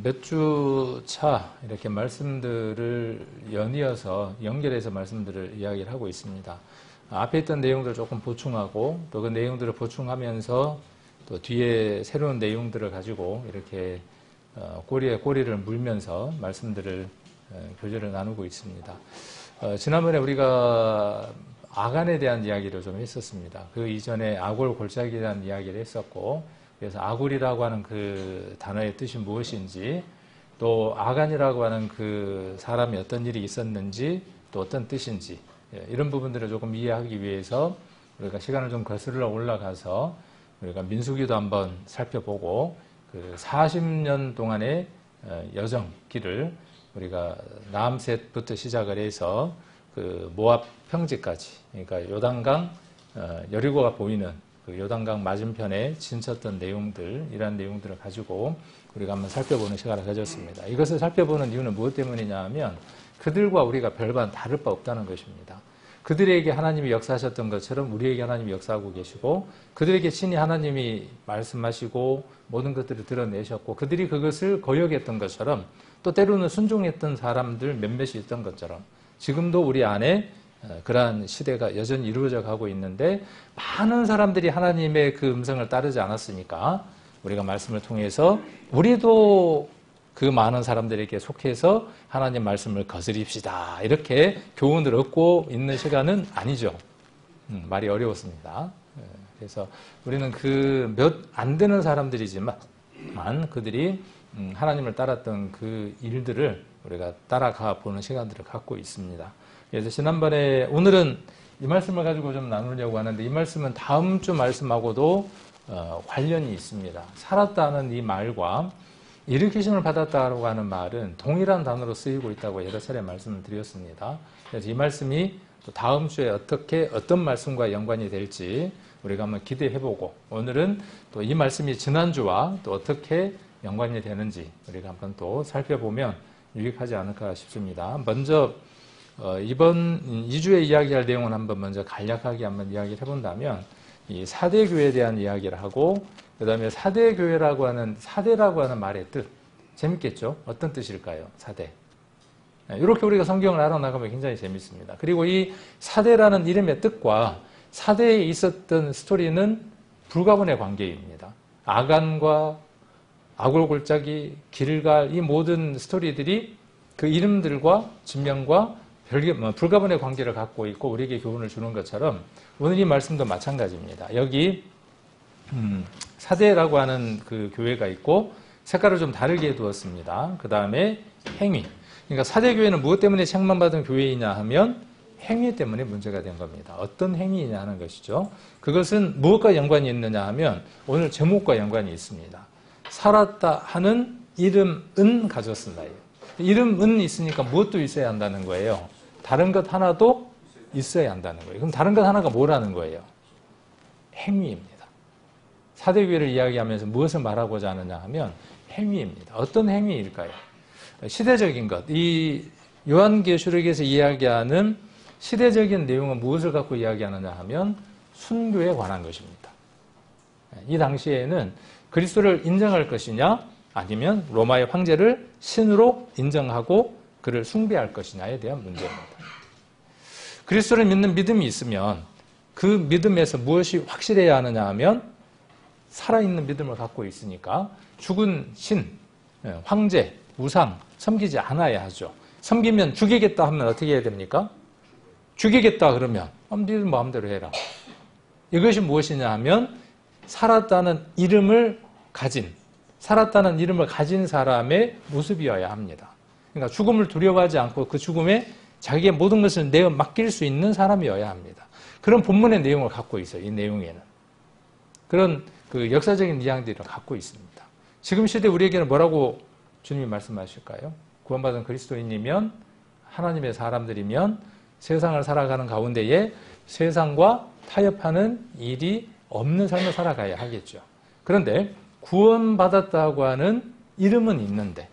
몇 주 차 이렇게 말씀들을 연결해서 말씀들을 이야기를 하고 있습니다. 앞에 있던 내용들을 조금 보충하고 또 그 내용들을 보충하면서 또 뒤에 새로운 내용들을 가지고 이렇게 꼬리에 꼬리를 물면서 말씀들을 교제를 나누고 있습니다. 지난번에 우리가 아간에 대한 이야기를 좀 했었습니다. 그 이전에 아골 골짜기에 대한 이야기를 했었고, 그래서 아골이라고 하는 그 단어의 뜻이 무엇인지, 또 아간이라고 하는 그 사람이 어떤 일이 있었는지, 또 어떤 뜻인지, 이런 부분들을 조금 이해하기 위해서 우리가 시간을 좀 거슬러 올라가서 우리가 민수기도 한번 살펴보고, 그 40년 동안의 여정길을 우리가 나암셋부터 시작을 해서 그 모압 평지까지, 그러니까 요단강 여리고가 보이는 그 요단강 맞은편에 진쳤던 내용들, 이러한 내용들을 가지고 우리가 한번 살펴보는 시간을 가졌습니다. 이것을 살펴보는 이유는 무엇 때문이냐 하면 그들과 우리가 별반 다를 바 없다는 것입니다. 그들에게 하나님이 역사하셨던 것처럼 우리에게 하나님이 역사하고 계시고, 그들에게 친히 하나님이 말씀하시고 모든 것들을 드러내셨고, 그들이 그것을 거역했던 것처럼, 또 때로는 순종했던 사람들 몇몇이 있던 것처럼 지금도 우리 안에 그러한 시대가 여전히 이루어져 가고 있는데, 많은 사람들이 하나님의 그 음성을 따르지 않았으니까 우리가 말씀을 통해서 우리도 그 많은 사람들에게 속해서 하나님 말씀을 거스립시다, 이렇게 교훈을 얻고 있는 시간은 아니죠. 말이 어려웠습니다. 그래서 우리는 그 몇 안 되는 사람들이지만 그들이 하나님을 따랐던 그 일들을 우리가 따라가 보는 시간들을 갖고 있습니다. 그래서 지난번에, 오늘은 이 말씀을 가지고 좀 나누려고 하는데, 이 말씀은 다음 주 말씀하고도 관련이 있습니다. 살았다는 이 말과 일으키심을 받았다고 하는 말은 동일한 단어로 쓰이고 있다고 여러 차례 말씀을 드렸습니다. 그래서 이 말씀이 또 다음 주에 어떤 말씀과 연관이 될지 우리가 한번 기대해보고, 오늘은 또 이 말씀이 지난주와 또 어떻게 연관이 되는지 우리가 한번 또 살펴보면 유익하지 않을까 싶습니다. 먼저 이번 2주에 이야기할 내용은 한번 먼저 간략하게 한번 이야기를 해본다면, 이 사대교회에 대한 이야기를 하고, 그 다음에 사대라고 하는 말의 뜻, 재밌겠죠? 어떤 뜻일까요? 사대. 이렇게 우리가 성경을 알아나가면 굉장히 재밌습니다. 그리고 이 사대라는 이름의 뜻과 사대에 있었던 스토리는 불가분의 관계입니다. 아간과 아골골짜기, 길갈, 이 모든 스토리들이 그 이름들과 진명과 불가분의 관계를 갖고 있고 우리에게 교훈을 주는 것처럼 오늘 이 말씀도 마찬가지입니다. 여기 사대라고 하는 그 교회가 있고 색깔을 좀 다르게 해두었습니다. 그 다음에 행위. 그러니까 사대교회는 무엇 때문에 책망받은 교회이냐 하면 행위 때문에 문제가 된 겁니다. 어떤 행위이냐 하는 것이죠. 그것은 무엇과 연관이 있느냐 하면 오늘 제목과 연관이 있습니다. 살았다 하는 이름은 가졌습니다. 이름은 있으니까 무엇도 있어야 한다는 거예요. 다른 것 하나도 있어야 한다는 거예요. 그럼 다른 것 하나가 뭐라는 거예요? 행위입니다. 사대교회를 이야기하면서 무엇을 말하고자 하느냐 하면 행위입니다. 어떤 행위일까요? 시대적인 것. 이 요한계시록에서 이야기하는 시대적인 내용은 무엇을 갖고 이야기하느냐 하면 순교에 관한 것입니다. 이 당시에는 그리스도를 인정할 것이냐 아니면 로마의 황제를 신으로 인정하고 그를 숭배할 것이냐에 대한 문제입니다. 그리스도를 믿는 믿음이 있으면 그 믿음에서 무엇이 확실해야 하느냐 하면 살아있는 믿음을 갖고 있으니까 죽은 신, 황제, 우상 섬기지 않아야 하죠. 섬기면 죽이겠다 하면 어떻게 해야 됩니까? 죽이겠다 그러면 네 마음대로 해라. 이것이 무엇이냐 하면 살았다는 이름을 가진 사람의 모습이어야 합니다. 그러니까 죽음을 두려워하지 않고 그 죽음에 자기의 모든 것을 내어 맡길 수 있는 사람이어야 합니다. 그런 본문의 내용을 갖고 있어요. 이 내용에는. 그런 그 역사적인 이야기들을 갖고 있습니다. 지금 시대 우리에게는 뭐라고 주님이 말씀하실까요? 구원받은 그리스도인이면 하나님의 사람들이면 세상을 살아가는 가운데에 세상과 타협하는 일이 없는 삶을 살아가야 하겠죠. 그런데 구원받았다고 하는 이름은 있는데,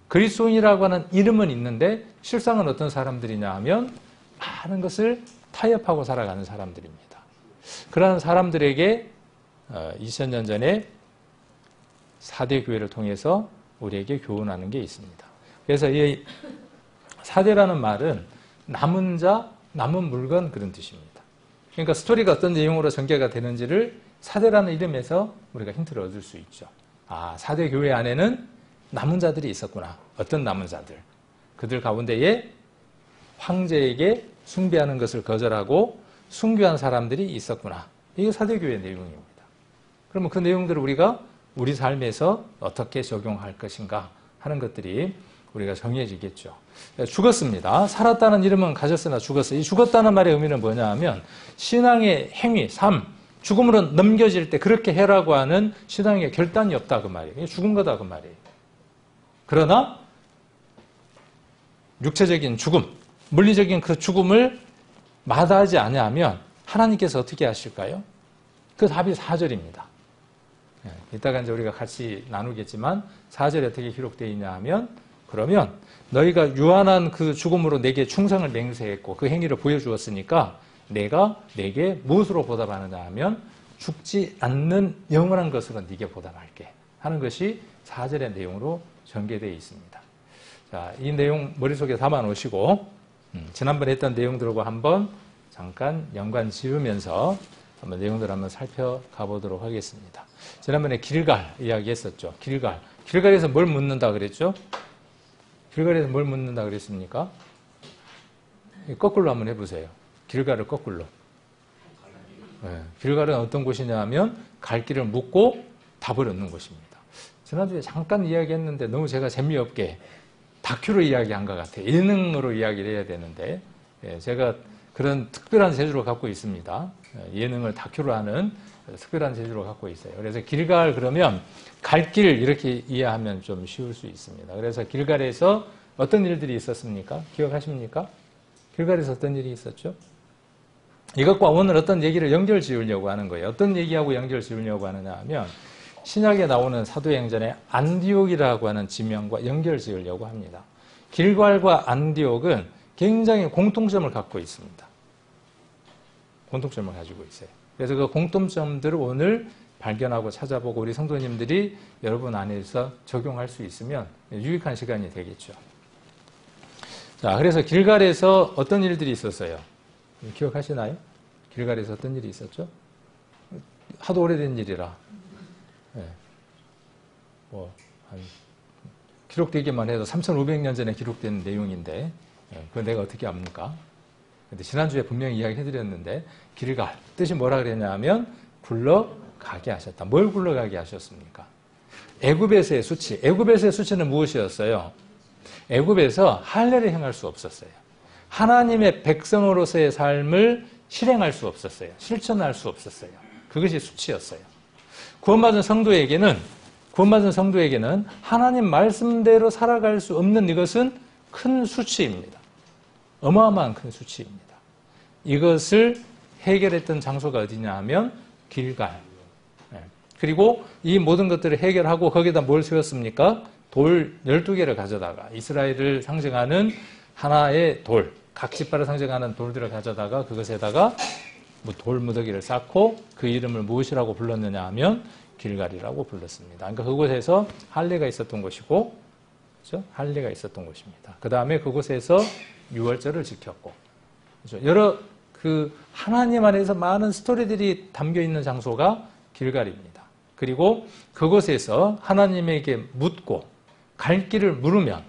그리스도인이라고 하는 이름은 있는데 실상은 어떤 사람들이냐 하면 많은 것을 타협하고 살아가는 사람들입니다. 그러한 사람들에게 2000년 전에 사대교회를 통해서 우리에게 교훈하는 게 있습니다. 그래서 이 사대라는 말은 남은 자, 남은 물건 그런 뜻입니다. 그러니까 스토리가 어떤 내용으로 전개가 되는지를 사대라는 이름에서 우리가 힌트를 얻을 수 있죠. 아, 사대 교회 안에는 남은 자들이 있었구나. 어떤 남은 자들? 그들 가운데에 황제에게 숭배하는 것을 거절하고 순교한 사람들이 있었구나. 이게 사대교회의 내용입니다. 그러면 그 내용들을 우리가 우리 삶에서 어떻게 적용할 것인가 하는 것들이 우리가 정해지겠죠. 죽었습니다. 살았다는 이름은 가졌으나 죽었어요. 이 죽었다는 말의 의미는 뭐냐 하면 신앙의 행위, 삶, 죽음으로 넘겨질 때 그렇게 해라고 하는 신앙의 결단이 없다 그 말이에요. 죽은 거다 그 말이에요. 그러나 육체적인 죽음, 물리적인 그 죽음을 마다하지 아니하면 하나님께서 어떻게 하실까요? 그 답이 4절입니다. 이따가 이제 우리가 같이 나누겠지만 4절에 어떻게 기록되어 있냐 하면 그러면 너희가 유한한 그 죽음으로 내게 충성을 맹세했고 그 행위를 보여주었으니까 내가 내게 무엇으로 보답하느냐 하면 죽지 않는 영원한 것으로 네게 보답할게 하는 것이 4절의 내용으로 전개되어 있습니다. 자, 이 내용 머릿속에 담아 놓으시고 지난번에 했던 내용들과 한번 잠깐 연관 지으면서 한번 내용들 한번 살펴가 보도록 하겠습니다. 지난번에 길갈 이야기했었죠. 길갈에서 뭘 묻는다 그랬죠? 길갈에서 뭘 묻는다 그랬습니까? 거꾸로 한번 해보세요. 길갈을 거꾸로. 네, 길갈은 어떤 곳이냐 하면 갈 길을 묻고 답을 얻는 곳입니다. 지난주에 잠깐 이야기했는데 너무 제가 재미없게 다큐로 이야기한 것 같아요. 예능으로 이야기를 해야 되는데 제가 그런 특별한 재주를 갖고 있습니다. 예능을 다큐로 하는 특별한 재주를 갖고 있어요. 그래서 길갈 그러면 갈 길 이렇게 이해하면 좀 쉬울 수 있습니다. 그래서 길갈에서 어떤 일들이 있었습니까? 기억하십니까? 길갈에서 어떤 일이 있었죠? 이것과 오늘 어떤 얘기를 연결 지으려고 하는 거예요. 어떤 얘기하고 연결 지으려고 하느냐 하면 신약에 나오는 사도행전의 안디옥이라고 하는 지명과 연결 지으려고 합니다. 길갈과 안디옥은 굉장히 공통점을 갖고 있습니다. 공통점을 가지고 있어요. 그래서 그 공통점들을 오늘 발견하고 찾아보고 우리 성도님들이 여러분 안에서 적용할 수 있으면 유익한 시간이 되겠죠. 자, 그래서 길갈에서 어떤 일들이 있었어요? 기억하시나요? 길갈에서 어떤 일이 있었죠? 하도 오래된 일이라. 네. 기록되기만 해도 3,500년 전에 기록된 내용인데, 그건 내가 어떻게 압니까? 근데 지난주에 분명히 이야기 해드렸는데, 길갈, 뜻이 뭐라 그랬냐 하면, 굴러가게 하셨다. 뭘 굴러가게 하셨습니까? 애굽에서의 수치. 애굽에서의 수치는 무엇이었어요? 애굽에서 할례를 행할 수 없었어요. 하나님의 백성으로서의 삶을 실행할 수 없었어요. 실천할 수 없었어요. 그것이 수치였어요. 구원받은 성도에게는 하나님 말씀대로 살아갈 수 없는 이것은 큰 수치입니다. 어마어마한 큰 수치입니다. 이것을 해결했던 장소가 어디냐 하면 길갈. 그리고 이 모든 것들을 해결하고 거기다 뭘 세웠습니까? 돌 12개를 가져다가 이스라엘을 상징하는 하나의 돌, 각 지파를 상징하는 돌들을 가져다가 그것에다가 돌 무더기를 쌓고 그 이름을 무엇이라고 불렀느냐 하면 길갈이라고 불렀습니다. 그러니까 그곳에서 할례가 있었던 곳이고, 그렇죠? 할례가 있었던 곳입니다. 그 다음에 그곳에서 유월절을 지켰고, 그렇죠? 여러 하나님 안에서 많은 스토리들이 담겨 있는 장소가 길갈입니다. 그리고 그곳에서 하나님에게 묻고 갈 길을 물으면,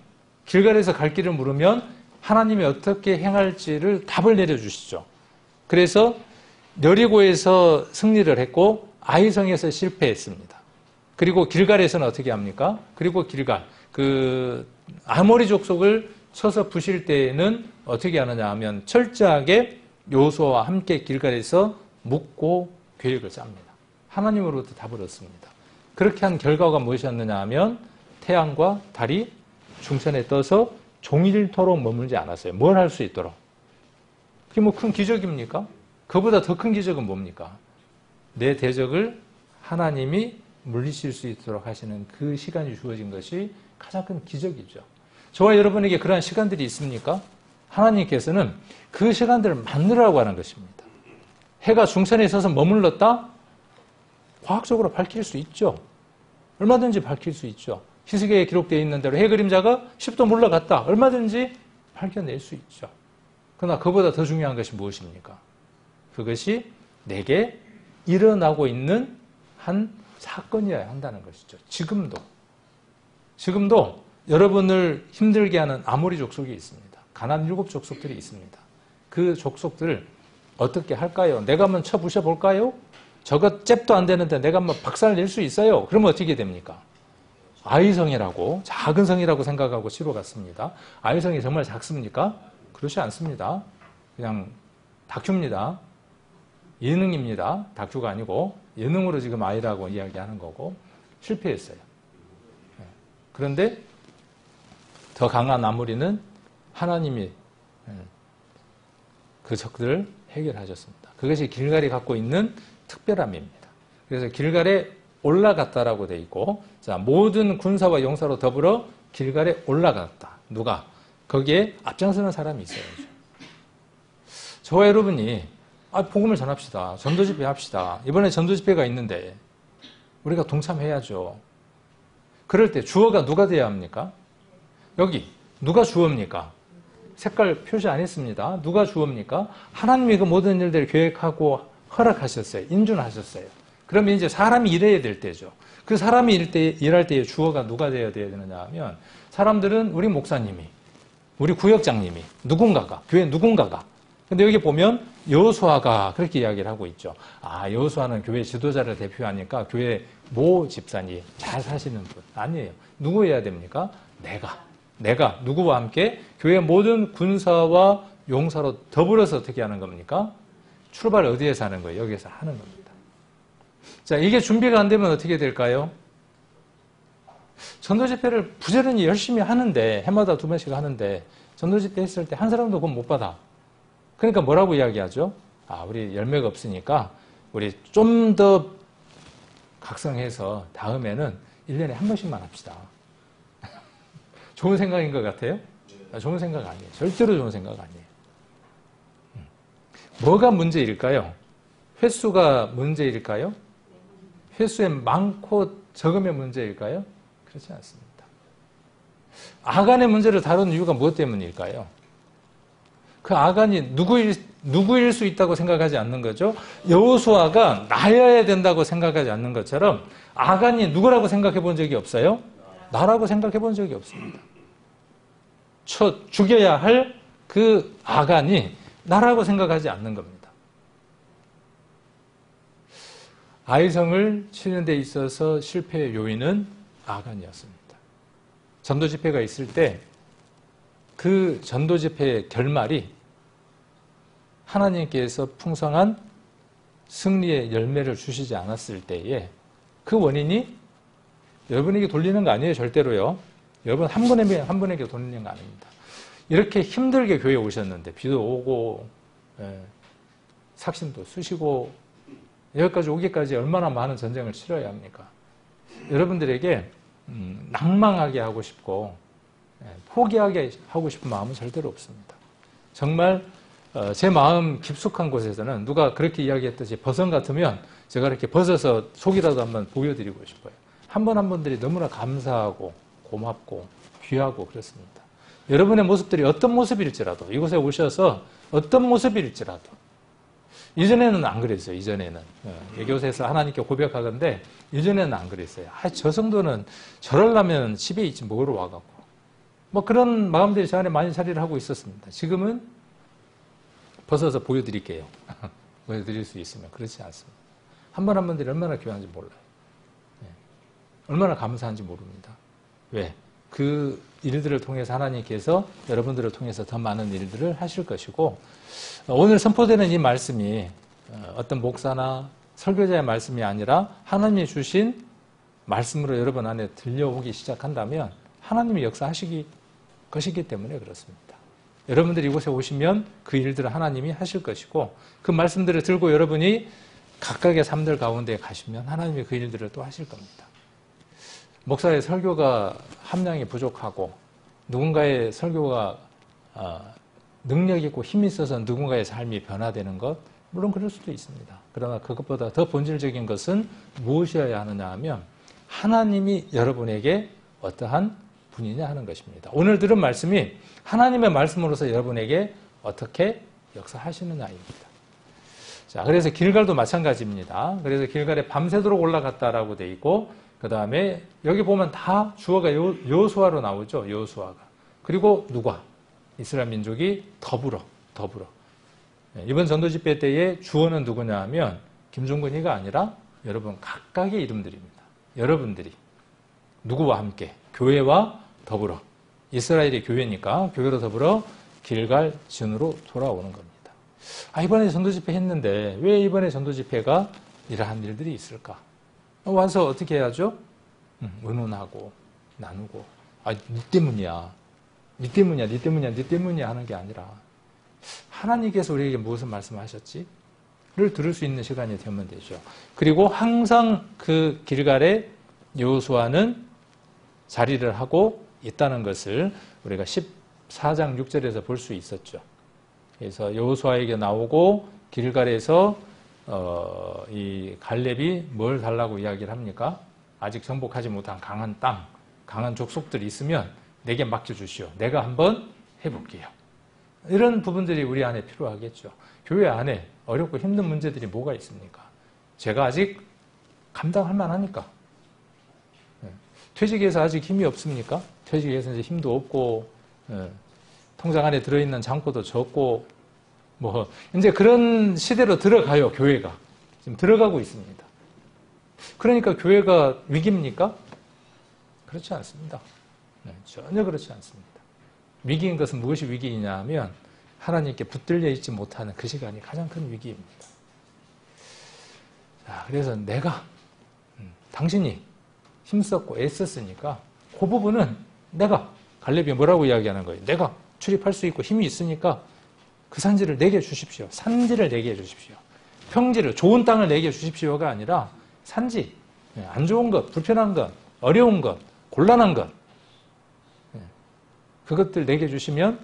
길갈에서 갈 길을 물으면 하나님이 어떻게 행할지를 답을 내려주시죠. 그래서 여리고에서 승리를 했고 아이성에서 실패했습니다. 그리고 길갈에서는 어떻게 합니까? 그리고 길갈, 아모리 족속을 쳐서 부실 때에는 어떻게 하느냐 하면 철저하게 요수아와 함께 길갈에서 묵고 계획을 짭니다. 하나님으로부터 답을 얻습니다. 그렇게 한 결과가 무엇이었느냐 하면 태양과 달이 중천에 떠서 종일토록 머물지 않았어요. 뭘 할 수 있도록. 그게 뭐 큰 기적입니까? 그보다 더 큰 기적은 뭡니까? 내 대적을 하나님이 물리칠 수 있도록 하시는 그 시간이 주어진 것이 가장 큰 기적이죠. 저와 여러분에게 그러한 시간들이 있습니까? 하나님께서는 그 시간들을 만들라고 하는 것입니다. 해가 중천에 있어서 머물렀다? 과학적으로 밝힐 수 있죠. 얼마든지 밝힐 수 있죠. 희석에 기록되어 있는 대로 해 그림자가 10도 물러갔다. 얼마든지 밝혀낼 수 있죠. 그러나 그보다 더 중요한 것이 무엇입니까? 그것이 내게 일어나고 있는 한 사건이어야 한다는 것이죠. 지금도 여러분을 힘들게 하는 아모리 족속이 있습니다. 가나안 7 족속들이 있습니다. 그 족속들을 어떻게 할까요? 내가 한번 쳐부셔 볼까요? 저거 잽도 안 되는데 내가 한번 박살 낼 수 있어요? 그러면 어떻게 됩니까? 아이성이라고, 작은 성이라고 생각하고 치러 갔습니다. 아이성이 정말 작습니까? 그렇지 않습니다. 그냥 다큐입니다. 예능입니다. 다큐가 아니고 예능으로 지금 아이라고 이야기하는 거고 실패했어요. 그런데 더 강한 아모리는 하나님이 그 적들을 해결하셨습니다. 그것이 길갈이 갖고 있는 특별함입니다. 그래서 길갈에 올라갔다라고 돼 있고, 자, 모든 군사와 용사로 더불어 길갈에 올라갔다. 누가? 거기에 앞장서는 사람이 있어야죠. 저와 여러분이 복음을 전합시다. 전도 집회 합시다. 이번에 전도 집회가 있는데 우리가 동참해야죠. 그럴 때 주어가 누가 돼야 합니까? 여기 누가 주어입니까? 색깔 표시 안 했습니다. 누가 주어입니까? 하나님이 그 모든 일들을 계획하고 허락하셨어요. 인준하셨어요. 그러면 이제 사람이 일해야 될 때죠. 그 사람이 일할 때의 주어가 누가 되어야 되느냐 하면 사람들은 우리 목사님이, 우리 구역장님이, 누군가가, 교회 누군가가. 근데 여기 보면 여호수아가 그렇게 이야기를 하고 있죠. 여호수아는 교회 지도자를 대표하니까 교회 모 집사님 잘 사시는 분. 아니에요. 누구여야 됩니까? 내가 누구와 함께 교회 모든 군사와 용사로 더불어서 어떻게 하는 겁니까? 출발 어디에서 하는 거예요? 여기에서 하는 겁니다. 자, 이게 준비가 안 되면 어떻게 될까요? 전도 집회를 부지런히 열심히 하는데, 해마다 2번씩 하는데, 전도 집회 했을 때 한 사람도 그건 못 받아. 그러니까 뭐라고 이야기하죠? 우리 열매가 없으니까 우리 좀 더 각성해서 다음에는 1년에 한 번씩만 합시다. 좋은 생각인 것 같아요? 좋은 생각 아니에요. 절대로 좋은 생각 아니에요. 뭐가 문제일까요? 횟수가 문제일까요? 횟수에 많고 적으면 문제일까요? 그렇지 않습니다. 아간의 문제를 다루는 이유가 무엇 때문일까요? 그 아간이 누구일 수 있다고 생각하지 않는 거죠. 여호수아가 나여야 된다고 생각하지 않는 것처럼 아간이 누구라고 생각해 본 적이 없어요? 나라고 생각해 본 적이 없습니다. 죽여야 할 그 아간이 나라고 생각하지 않는 겁니다. 아이성을 치는 데 있어서 실패의 요인은 아간이었습니다. 전도 집회가 있을 때 그 전도 집회의 결말이 하나님께서 풍성한 승리의 열매를 주시지 않았을 때에 그 원인이 여러분에게 돌리는 거 아니에요. 절대로요. 여러분 한 분에게 돌리는 거 아닙니다. 이렇게 힘들게 교회에 오셨는데 비도 오고 삭신도 쑤시고 여기까지 오기까지 얼마나 많은 전쟁을 치러야 합니까? 여러분들에게 낭망하게 하고 싶고 포기하게 하고 싶은 마음은 절대로 없습니다. 정말 제 마음 깊숙한 곳에서는 누가 그렇게 이야기했듯이 버선 같으면 제가 이렇게 벗어서 속이라도 한번 보여드리고 싶어요. 한 분 한 분들이 너무나 감사하고 고맙고 귀하고 그렇습니다. 여러분의 모습들이 어떤 모습일지라도 이곳에 오셔서 어떤 모습일지라도 이전에는 안 그랬어요. 이전에는 이곳에서 하나님께 고백하건대 이전에는 안 그랬어요. 저 성도는 저러려면 집에 있지 뭐로 와갖고 뭐 그런 마음들이 저 안에 많이 자리를 하고 있었습니다. 지금은 벗어서 보여드릴게요. 보여드릴 수 있으면 그렇지 않습니다. 한 분 한 분들이 얼마나 귀한지 몰라요. 얼마나 감사한지 모릅니다. 왜? 그 일들을 통해서 하나님께서 여러분들을 통해서 더 많은 일들을 하실 것이고 오늘 선포되는 이 말씀이 어떤 목사나 설교자의 말씀이 아니라 하나님이 주신 말씀으로 여러분 안에 들려오기 시작한다면 하나님이 역사하시기 것이기 때문에 그렇습니다. 여러분들이 이곳에 오시면 그 일들을 하나님이 하실 것이고 그 말씀들을 들고 여러분이 각각의 삶들 가운데 가시면 하나님이 그 일들을 또 하실 겁니다. 목사의 설교가 함량이 부족하고 누군가의 설교가 능력 있고 힘이 있어서 누군가의 삶이 변화되는 것 물론 그럴 수도 있습니다. 그러나 그것보다 더 본질적인 것은 무엇이어야 하느냐 하면 하나님이 여러분에게 어떠한 분이냐 하는 것입니다. 오늘 들은 말씀이 하나님의 말씀으로서 여러분에게 어떻게 역사하시느냐입니다. 자, 그래서 길갈도 마찬가지입니다. 그래서 길갈에 밤새도록 올라갔다라고 돼 있고, 그 다음에 여기 보면 다 주어가 여호수아로 나오죠. 여호수아가. 그리고 누가? 이스라엘 민족이 더불어. 이번 전도집회 때에 주어는 누구냐 하면 김종근이가 아니라 여러분 각각의 이름들입니다. 여러분들이 누구와 함께? 교회와 더불어. 이스라엘의 교회니까 교회로 더불어 길갈 진으로 돌아오는 겁니다. 이번에 전도집회 했는데 왜 이번에 전도집회가 이러한 일들이 있을까? 와서 어떻게 해야죠? 의논하고 나누고 니 때문이야 하는 게 아니라 하나님께서 우리에게 무엇을 말씀하셨지? 를 들을 수 있는 시간이 되면 되죠. 그리고 항상 그 길갈에 여호수아는 자리를 하고 있다는 것을 우리가 14장 6절에서 볼 수 있었죠. 그래서 여호수아에게 나오고 길갈에서 이 갈렙이 뭘 달라고 이야기를 합니까? 아직 정복하지 못한 강한 땅, 강한 족속들이 있으면 내게 맡겨주시오. 내가 한번 해볼게요. 이런 부분들이 우리 안에 필요하겠죠. 교회 안에 어렵고 힘든 문제들이 뭐가 있습니까? 제가 아직 감당할 만하니까. 퇴직해서 아직 힘이 없습니까? 퇴직해서 이제 힘도 없고, 통장 안에 들어있는 잔고도 적고, 이제 그런 시대로 들어가요, 교회가. 지금 들어가고 있습니다. 그러니까 교회가 위기입니까? 그렇지 않습니다. 전혀 그렇지 않습니다. 위기인 것은 무엇이 위기이냐 하면 하나님께 붙들려 있지 못하는 그 시간이 가장 큰 위기입니다. 자, 그래서 당신이 힘썼고 애썼으니까 그 부분은 갈렙이 뭐라고 이야기하는 거예요? 내가 출입할 수 있고 힘이 있으니까 그 산지를 내게 주십시오. 산지를 내게 주십시오. 평지를, 좋은 땅을 내게 주십시오가 아니라 산지, 안 좋은 것, 불편한 것, 어려운 것, 곤란한 것, 그것들 내게 주시면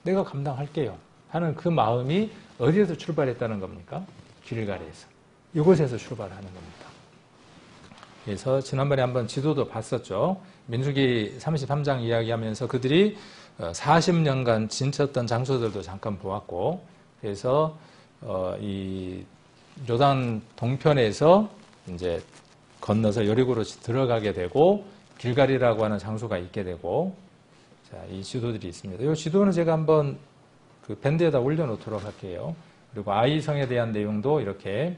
내가 감당할게요 하는 그 마음이 어디에서 출발했다는 겁니까? 길갈에서. 이곳에서 출발하는 겁니다. 그래서 지난번에 한번 지도도 봤었죠. 민수기 33장 이야기하면서 그들이 40년간 진쳤던 장소들도 잠깐 보았고, 그래서 이 요단 동편에서 이제 건너서 여리고로 들어가게 되고 길갈이라고 하는 장소가 있게 되고, 자, 이 지도들이 있습니다. 이 지도는 제가 한번 그 밴드에다 올려놓도록 할게요. 그리고 아이성에 대한 내용도 이렇게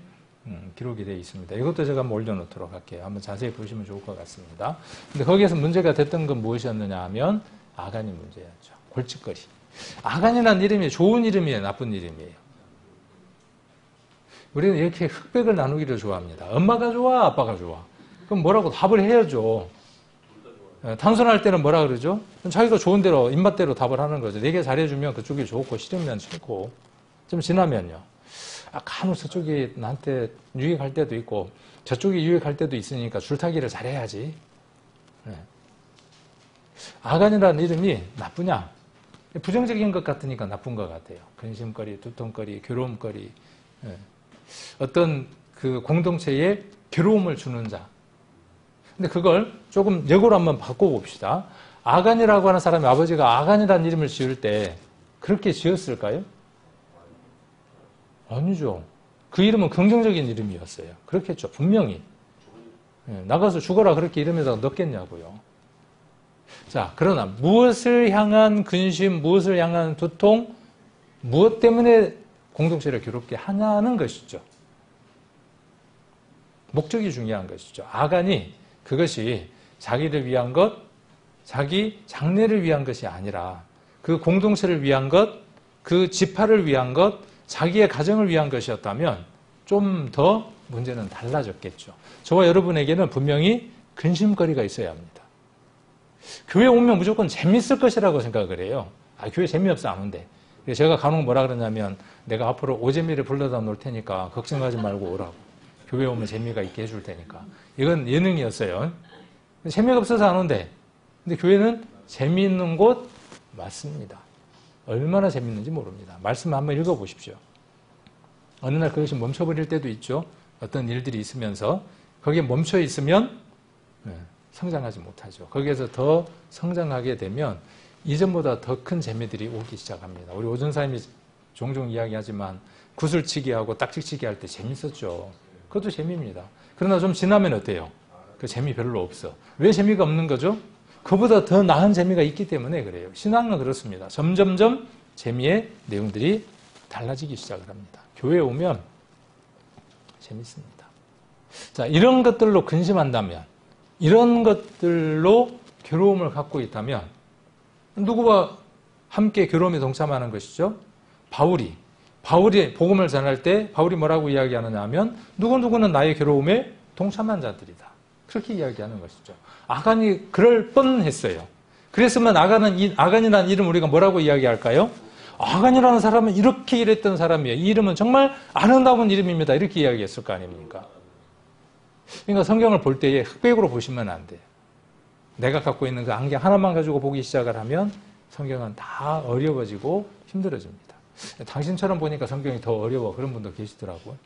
기록이 되어 있습니다. 이것도 제가 한번 올려놓도록 할게요. 한번 자세히 보시면 좋을 것 같습니다. 근데 거기에서 문제가 됐던 건 무엇이었느냐 하면 아간이 문제였죠. 골칫거리. 아간이라는 이름이 좋은 이름이에요, 나쁜 이름이에요? 우리는 이렇게 흑백을 나누기를 좋아합니다. 엄마가 좋아, 아빠가 좋아. 그럼 뭐라고 답을 해야죠. 단순할 때는 뭐라 그러죠? 자기가 좋은 대로, 입맛대로 답을 하는 거죠. 내게 잘해주면 그쪽이 좋고, 싫으면 싫고. 좀 지나면요. 간혹 저쪽이 나한테 유익할 때도 있고, 저쪽이 유익할 때도 있으니까 줄타기를 잘해야지. 아간이라는 이름이 나쁘냐? 부정적인 것 같으니까 나쁜 것 같아요. 근심거리, 두통거리, 괴로움거리. 어떤 그 공동체에 괴로움을 주는 자. 근데 그걸 조금 예고로 한번 바꿔봅시다. 아간이라고 하는 사람의 아버지가 아간이라는 이름을 지을 때 그렇게 지었을까요? 아니죠. 그 이름은 긍정적인 이름이었어요. 그렇겠죠. 분명히. 나가서 죽어라 그렇게 이름에다가 넣겠냐고요. 자, 그러나 무엇을 향한 근심, 무엇을 향한 두통, 무엇 때문에 공동체를 괴롭게 하냐는 것이죠. 목적이 중요한 것이죠. 아간이 그것이 자기를 위한 것, 자기 장래를 위한 것이 아니라 그 공동체를 위한 것, 그 지파를 위한 것, 자기의 가정을 위한 것이었다면 좀 더 문제는 달라졌겠죠. 저와 여러분에게는 분명히 근심거리가 있어야 합니다. 교회 오면 무조건 재밌을 것이라고 생각을 해요. 교회 재미없어 안 온대. 제가 간혹 뭐라 그러냐면 내가 앞으로 오재미를 불러다 놓을 테니까 걱정하지 말고 오라고. 교회 오면 재미가 있게 해줄 테니까. 이건 예능이었어요. 재미가 없어서 안 온대. 근데 교회는 재미있는 곳 맞습니다. 얼마나 재미있는지 모릅니다. 말씀 한번 읽어보십시오. 어느 날 그것이 멈춰버릴 때도 있죠. 어떤 일들이 있으면서 거기에 멈춰 있으면 성장하지 못하죠. 거기에서 더 성장하게 되면 이전보다 더 큰 재미들이 오기 시작합니다. 우리 오전사님이 종종 이야기하지만 구슬치기하고 딱지치기 할 때 재밌었죠. 그것도 재미입니다. 그러나 좀 지나면 어때요? 그 재미 별로 없어. 왜 재미가 없는 거죠? 그보다 더 나은 재미가 있기 때문에 그래요. 신앙은 그렇습니다. 점점점 재미의 내용들이 달라지기 시작을 합니다. 교회에 오면 재밌습니다. 자, 이런 것들로 근심한다면, 이런 것들로 괴로움을 갖고 있다면 누구와 함께 괴로움에 동참하는 것이죠? 바울이 복음을 전할 때 바울이 뭐라고 이야기하느냐 하면 누구누구는 나의 괴로움에 동참한 자들이다. 그렇게 이야기하는 것이죠. 아간이 그럴 뻔했어요. 그랬으면 아간이라는 이름 우리가 뭐라고 이야기할까요? 아간이라는 사람은 이렇게 일했던 사람이에요. 이 이름은 정말 아름다운 이름입니다. 이렇게 이야기했을 거 아닙니까? 그러니까 성경을 볼 때에 흑백으로 보시면 안 돼요. 내가 갖고 있는 그 안경 하나만 가지고 보기 시작을 하면 성경은 다 어려워지고 힘들어집니다. 당신처럼 보니까 성경이 더 어려워. 그런 분도 계시더라고요.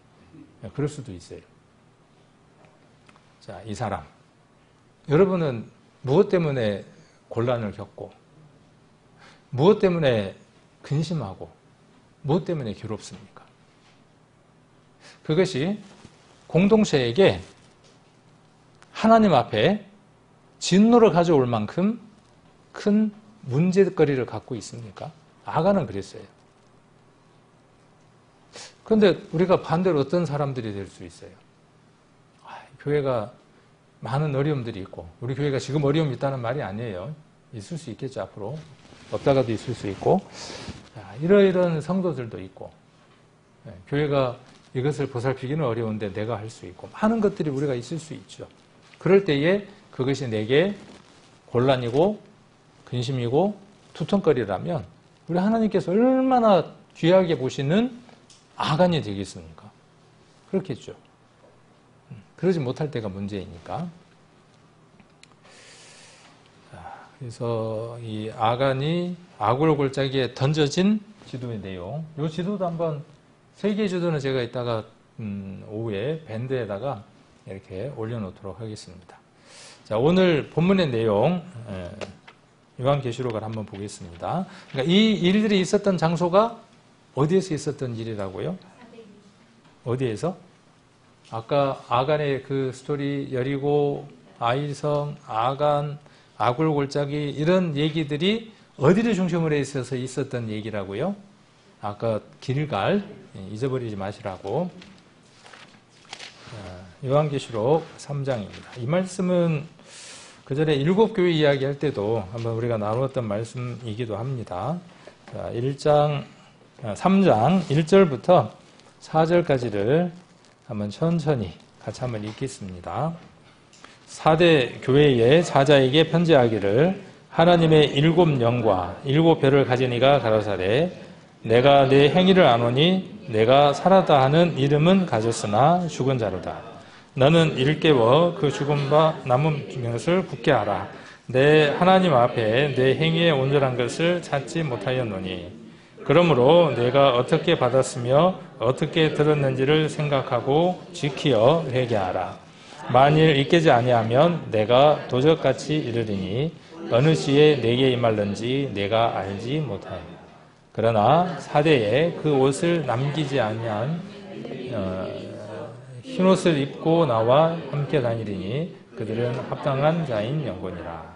그럴 수도 있어요. 자, 이 사람. 여러분은 무엇 때문에 곤란을 겪고, 무엇 때문에 근심하고, 무엇 때문에 괴롭습니까? 그것이 공동체에게 하나님 앞에 진노를 가져올 만큼 큰 문제거리를 갖고 있습니까? 아간은 그랬어요. 그런데 우리가 반대로 어떤 사람들이 될 수 있어요? 교회가 많은 어려움들이 있고, 우리 교회가 지금 어려움이 있다는 말이 아니에요. 있을 수 있겠죠, 앞으로. 없다가도 있을 수 있고, 이러이러한 성도들도 있고, 교회가 이것을 보살피기는 어려운데 내가 할 수 있고, 많은 것들이 우리가 있을 수 있죠. 그럴 때에 그것이 내게 곤란이고, 근심이고, 투통거리라면, 우리 하나님께서 얼마나 귀하게 보시는 아간이 되겠습니까? 그렇겠죠. 그러지 못할 때가 문제이니까. 그래서 이 아간이 아굴 골짜기에 던져진 지도의 내용. 이 지도도 한번, 세 개의 지도는 제가 이따가 오후에 밴드에다가 이렇게 올려놓도록 하겠습니다. 자, 오늘 본문의 내용, 요한계시록을 한번 보겠습니다. 그러니까 이 일들이 있었던 장소가 어디에서 있었던 일이라고요? 어디에서? 아까 아간의 그 스토리, 여리고, 아이성, 아간, 아굴 골짜기 이런 얘기들이 어디를 중심으로 해서 있었던 얘기라고요? 아까 길갈, 잊어버리지 마시라고. 요한계시록 3장입니다. 이 말씀은 그 전에 7교회 이야기할 때도 한번 우리가 나누었던 말씀이기도 합니다. 자, 3장 1절부터 4절까지를 한번 천천히 같이 한번 읽겠습니다. 4대 교회의 사자에게 편지하기를 하나님의 7 영과 7 별을 가진 이가 가로사대 내가 내 행위를 아노니 내가 살았다 하는 이름은 가졌으나 죽은 자로다. 너는 이를 깨워 그 죽은 바 남은 것을 굳게 하라. 내 하나님 앞에 내 행위의 온전한 것을 찾지 못하였노니 그러므로 내가 어떻게 받았으며 어떻게 들었는지를 생각하고 지키어 회개하라. 만일 잊게지 아니하면 내가 도적같이 이르리니 어느 시에 내게 임할는지 내가 알지 못하여. 그러나 사대에 그 옷을 남기지 아니한 흰옷을 입고 나와 함께 다니리니 그들은 합당한 자인 영혼이라.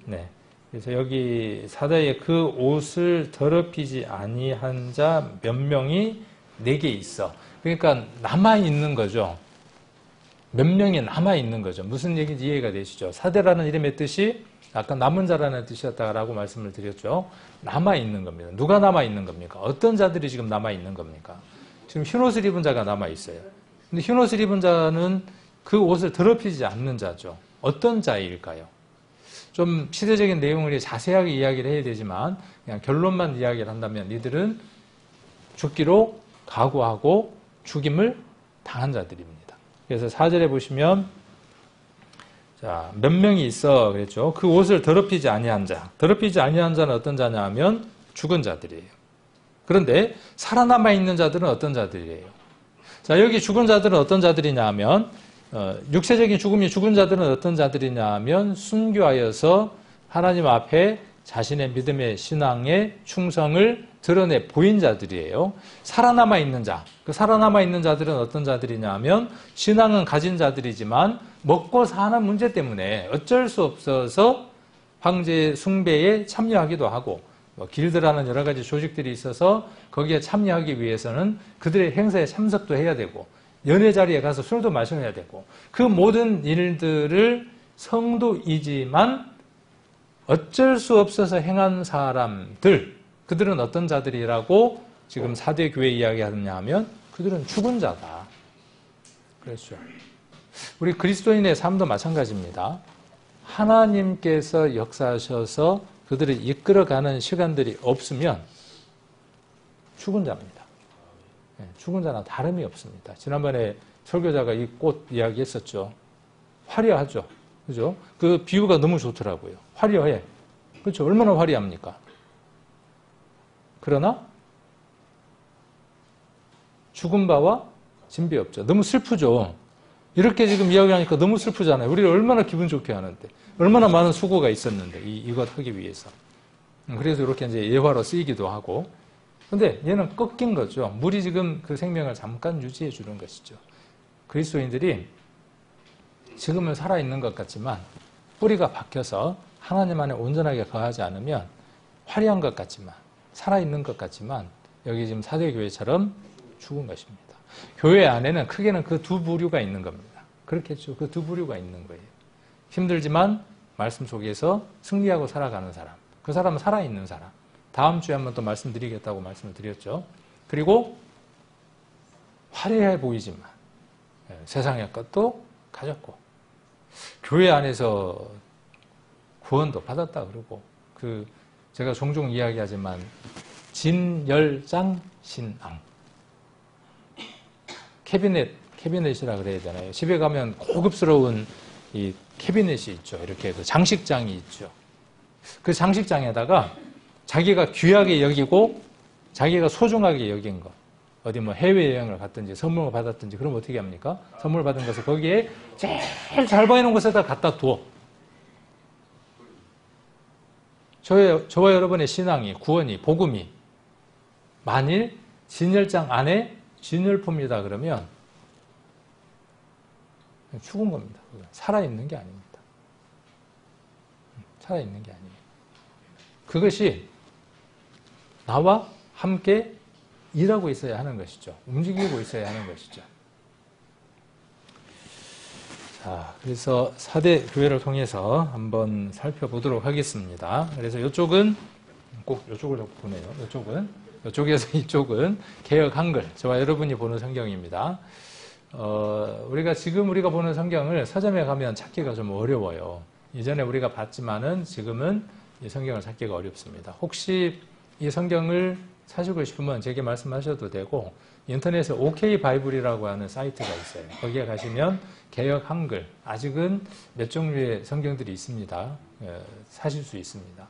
네. 그래서 여기 사대에 그 옷을 더럽히지 아니한 자 몇 명이 내게 있어. 그러니까 남아있는 거죠. 몇 명이 남아있는 거죠. 무슨 얘기인지 이해가 되시죠? 사대라는 이름의 뜻이 아까 남은 자라는 뜻이었다라고 말씀을 드렸죠. 남아있는 겁니다. 누가 남아있는 겁니까? 어떤 자들이 지금 남아있는 겁니까? 지금 흰옷을 입은 자가 남아있어요. 근데 흰옷을 입은 자는 그 옷을 더럽히지 않는 자죠. 어떤 자일까요? 좀 시대적인 내용을 자세하게 이야기를 해야 되지만 그냥 결론만 이야기를 한다면 이들은 죽기로 각오하고 죽임을 당한 자들입니다. 그래서 4절에 보시면 자, 몇 명이 있어 그랬죠. 그 옷을 더럽히지 아니한 자. 더럽히지 아니한 자는 어떤 자냐 하면 죽은 자들이에요. 그런데 살아남아 있는 자들은 어떤 자들이에요? 자, 여기 죽은 자들은 어떤 자들이냐 하면 육체적인 죽음이 죽은 자들은 어떤 자들이냐 하면 순교하여서 하나님 앞에 자신의 믿음의 신앙의 충성을 드러내 보인 자들이에요. 살아남아 있는 자. 그 살아남아 있는 자들은 어떤 자들이냐 하면 신앙은 가진 자들이지만 먹고 사는 문제 때문에 어쩔 수 없어서 황제 숭배에 참여하기도 하고 길드라는 여러 가지 조직들이 있어서 거기에 참여하기 위해서는 그들의 행사에 참석도 해야 되고 연회 자리에 가서 술도 마셔야 되고 그 모든 일들을 성도이지만 어쩔 수 없어서 행한 사람들, 그들은 어떤 자들이라고 지금 4대 교회 이야기하느냐 하면 그들은 죽은 자다. 그렇죠. 우리 그리스도인의 삶도 마찬가지입니다. 하나님께서 역사하셔서 그들을 이끌어가는 시간들이 없으면 죽은 자입니다. 죽은 자나 다름이 없습니다. 지난번에 설교자가 이 꽃 이야기했었죠. 화려하죠. 그죠? 그 비유가 너무 좋더라고요. 화려해. 그렇죠? 얼마나 화려합니까? 그러나 죽은 바와 진비 없죠. 너무 슬프죠. 이렇게 지금 이야기하니까 너무 슬프잖아요. 우리를 얼마나 기분 좋게 하는데, 얼마나 많은 수고가 있었는데 이것 하기 위해서. 그래서 이렇게 이제 예화로 쓰이기도 하고. 근데 얘는 꺾인 거죠. 물이 지금 그 생명을 잠깐 유지해 주는 것이죠. 그리스도인들이 지금은 살아있는 것 같지만 뿌리가 박혀서 하나님 안에 온전하게 거하지 않으면 화려한 것 같지만 살아있는 것 같지만 여기 지금 사대교회처럼 죽은 것입니다. 교회 안에는 크게는 그 두 부류가 있는 겁니다. 그렇겠죠. 그 두 부류가 있는 거예요. 힘들지만 말씀 속에서 승리하고 살아가는 사람. 그 사람은 살아있는 사람. 다음 주에 한번 또 말씀드리겠다고 말씀을 드렸죠. 그리고 화려해 보이지만 세상의 것도 가졌고 교회 안에서 구원도 받았다 그러고 제가 종종 이야기하지만 진열장 신앙 캐비넷이라 그래야 되나요? 집에 가면 고급스러운 이 캐비넷이 있죠. 이렇게 그 장식장이 있죠. 그 장식장에다가 자기가 귀하게 여기고 자기가 소중하게 여긴 것 어디 뭐 해외여행을 갔든지 선물을 받았든지 그럼 어떻게 합니까? 선물 받은 것을 거기에 제일 잘 보이는 곳에다 갖다 두어. 저와 여러분의 신앙이 구원이 복음이 만일 진열장 안에 진열품이다 그러면 죽은 겁니다. 살아있는 게 아닙니다. 살아있는 게 아니에요. 그것이 나와 함께 일하고 있어야 하는 것이죠. 움직이고 있어야 하는 것이죠. 자, 그래서 4대 교회를 통해서 한번 살펴보도록 하겠습니다. 그래서 이쪽은 꼭 이쪽을 보네요. 이쪽에서 이쪽은 개역 한글, 저와 여러분이 보는 성경입니다. 우리가 보는 성경을 서점에 가면 찾기가 좀 어려워요. 이전에 우리가 봤지만은 지금은 이 성경을 찾기가 어렵습니다. 혹시 이 성경을 사시고 싶으면 제게 말씀하셔도 되고 인터넷에 OK 바이블이라고 하는 사이트가 있어요. 거기에 가시면 개역 한글 아직은 몇 종류의 성경들이 있습니다. 사실 수 있습니다.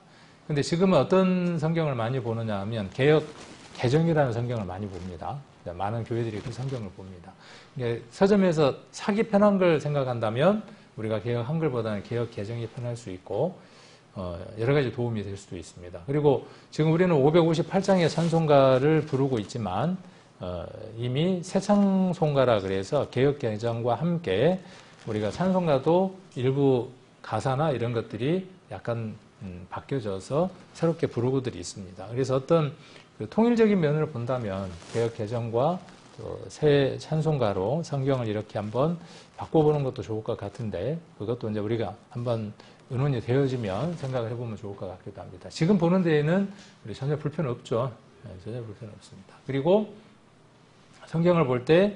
근데 지금은 어떤 성경을 많이 보느냐 하면 개역 개정이라는 성경을 많이 봅니다. 많은 교회들이 그 성경을 봅니다. 서점에서 사기 편한 걸 생각한다면 우리가 개역 한글보다는 개역 개정이 편할 수 있고 여러 가지 도움이 될 수도 있습니다. 그리고 지금 우리는 558장의 찬송가를 부르고 있지만 이미 새 찬송가라 그래서 개역 개정과 함께 우리가 찬송가도 일부 가사나 이런 것들이 약간 바뀌어져서 새롭게 부르고들이 있습니다. 그래서 어떤 통일적인 면으로 본다면 개역 개정과 새 찬송가로 성경을 이렇게 한번 바꿔보는 것도 좋을 것 같은데 그것도 이제 우리가 한번 의논이 되어지면 생각을 해보면 좋을 것 같기도 합니다. 지금 보는 데에는 우리 전혀 불편 없죠. 전혀 불편 없습니다. 그리고 성경을 볼 때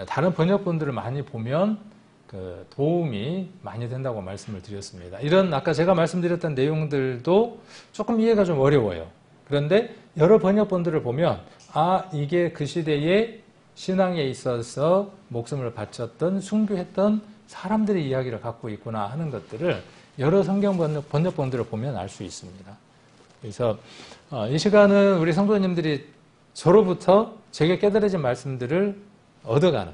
다른 번역본들을 많이 보면 그 도움이 많이 된다고 말씀을 드렸습니다. 이런 아까 제가 말씀드렸던 내용들도 조금 이해가 좀 어려워요. 그런데 여러 번역본들을 보면 이게 그 시대에 신앙에 있어서 목숨을 바쳤던 순교했던 사람들의 이야기를 갖고 있구나 하는 것들을 여러 성경 번역본들을 보면 알 수 있습니다. 그래서 이 시간은 우리 성도님들이 저로부터 제게 깨달아진 말씀들을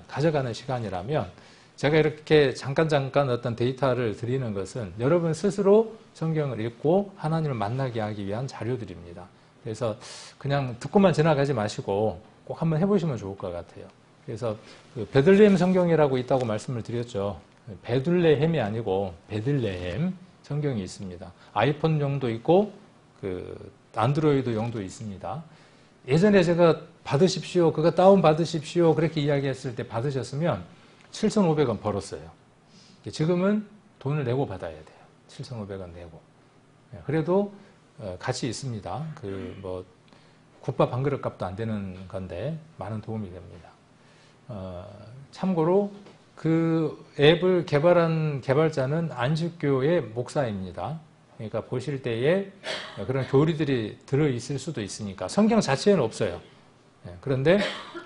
가져가는 시간이라면 제가 이렇게 잠깐 어떤 데이터를 드리는 것은 여러분 스스로 성경을 읽고 하나님을 만나게 하기 위한 자료들입니다. 그래서 그냥 듣고만 지나가지 마시고 꼭 한번 해보시면 좋을 것 같아요. 그래서 그 베들레헴 성경이라고 있다고 말씀을 드렸죠. 베들레헴이 아니고 베들레헴 성경이 있습니다. 아이폰용도 있고 그 안드로이드용도 있습니다. 예전에 제가 받으십시오, 그거 다운 받으십시오 그렇게 이야기했을 때 받으셨으면 7,500원 벌었어요. 지금은 돈을 내고 받아야 돼요. 7,500원 내고. 그래도 같이 있습니다. 그 뭐 국밥 한 그릇 값도 안 되는 건데 많은 도움이 됩니다. 참고로 그 앱을 개발한 개발자는 안식교의 목사입니다. 그러니까 보실 때에 그런 교리들이 들어있을 수도 있으니까 성경 자체에는 없어요. 그런데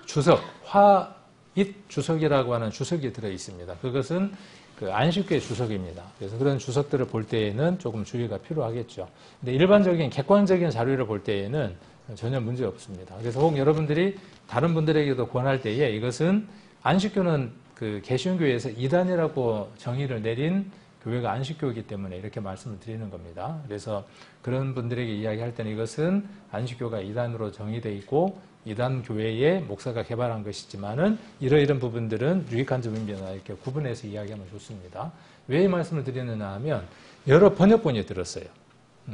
주석, 화잇 주석이라고 하는 주석이 들어있습니다. 그것은 그 안식교의 주석입니다. 그래서 그런 주석들을 볼 때에는 조금 주의가 필요하겠죠. 근데 일반적인 객관적인 자료를 볼 때에는 전혀 문제 없습니다. 그래서 혹 여러분들이 다른 분들에게도 권할 때에 이것은 안식교는 그 개신교에서 이단이라고 정의를 내린 교회가 안식교이기 때문에 이렇게 말씀을 드리는 겁니다. 그래서 그런 분들에게 이야기할 때는 이것은 안식교가 이단으로 정의되어 있고 이단 교회의 목사가 개발한 것이지만은 이러이런 부분들은 유익한 점입니다. 이렇게 구분해서 이야기하면 좋습니다. 왜 이 말씀을 드리느냐 하면 여러 번역본이 들었어요.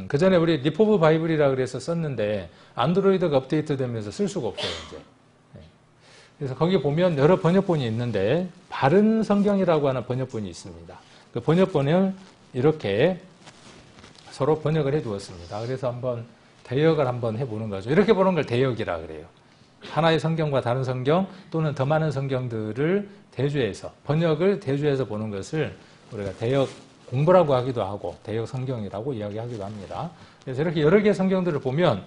그 전에 우리 리포브 바이블이라 그래서 썼는데 안드로이드가 업데이트 되면서 쓸 수가 없어요, 이제. 그래서 거기 보면 여러 번역본이 있는데 바른 성경이라고 하는 번역본이 있습니다. 그 번역본을 이렇게 서로 번역을 해 두었습니다. 그래서 한번 대역을 한번 해보는 거죠. 이렇게 보는 걸 대역이라 그래요. 하나의 성경과 다른 성경 또는 더 많은 성경들을 대조해서 번역을 대조해서 보는 것을 우리가 대역 공부라고 하기도 하고 대역 성경이라고 이야기하기도 합니다. 그래서 이렇게 여러 개의 성경들을 보면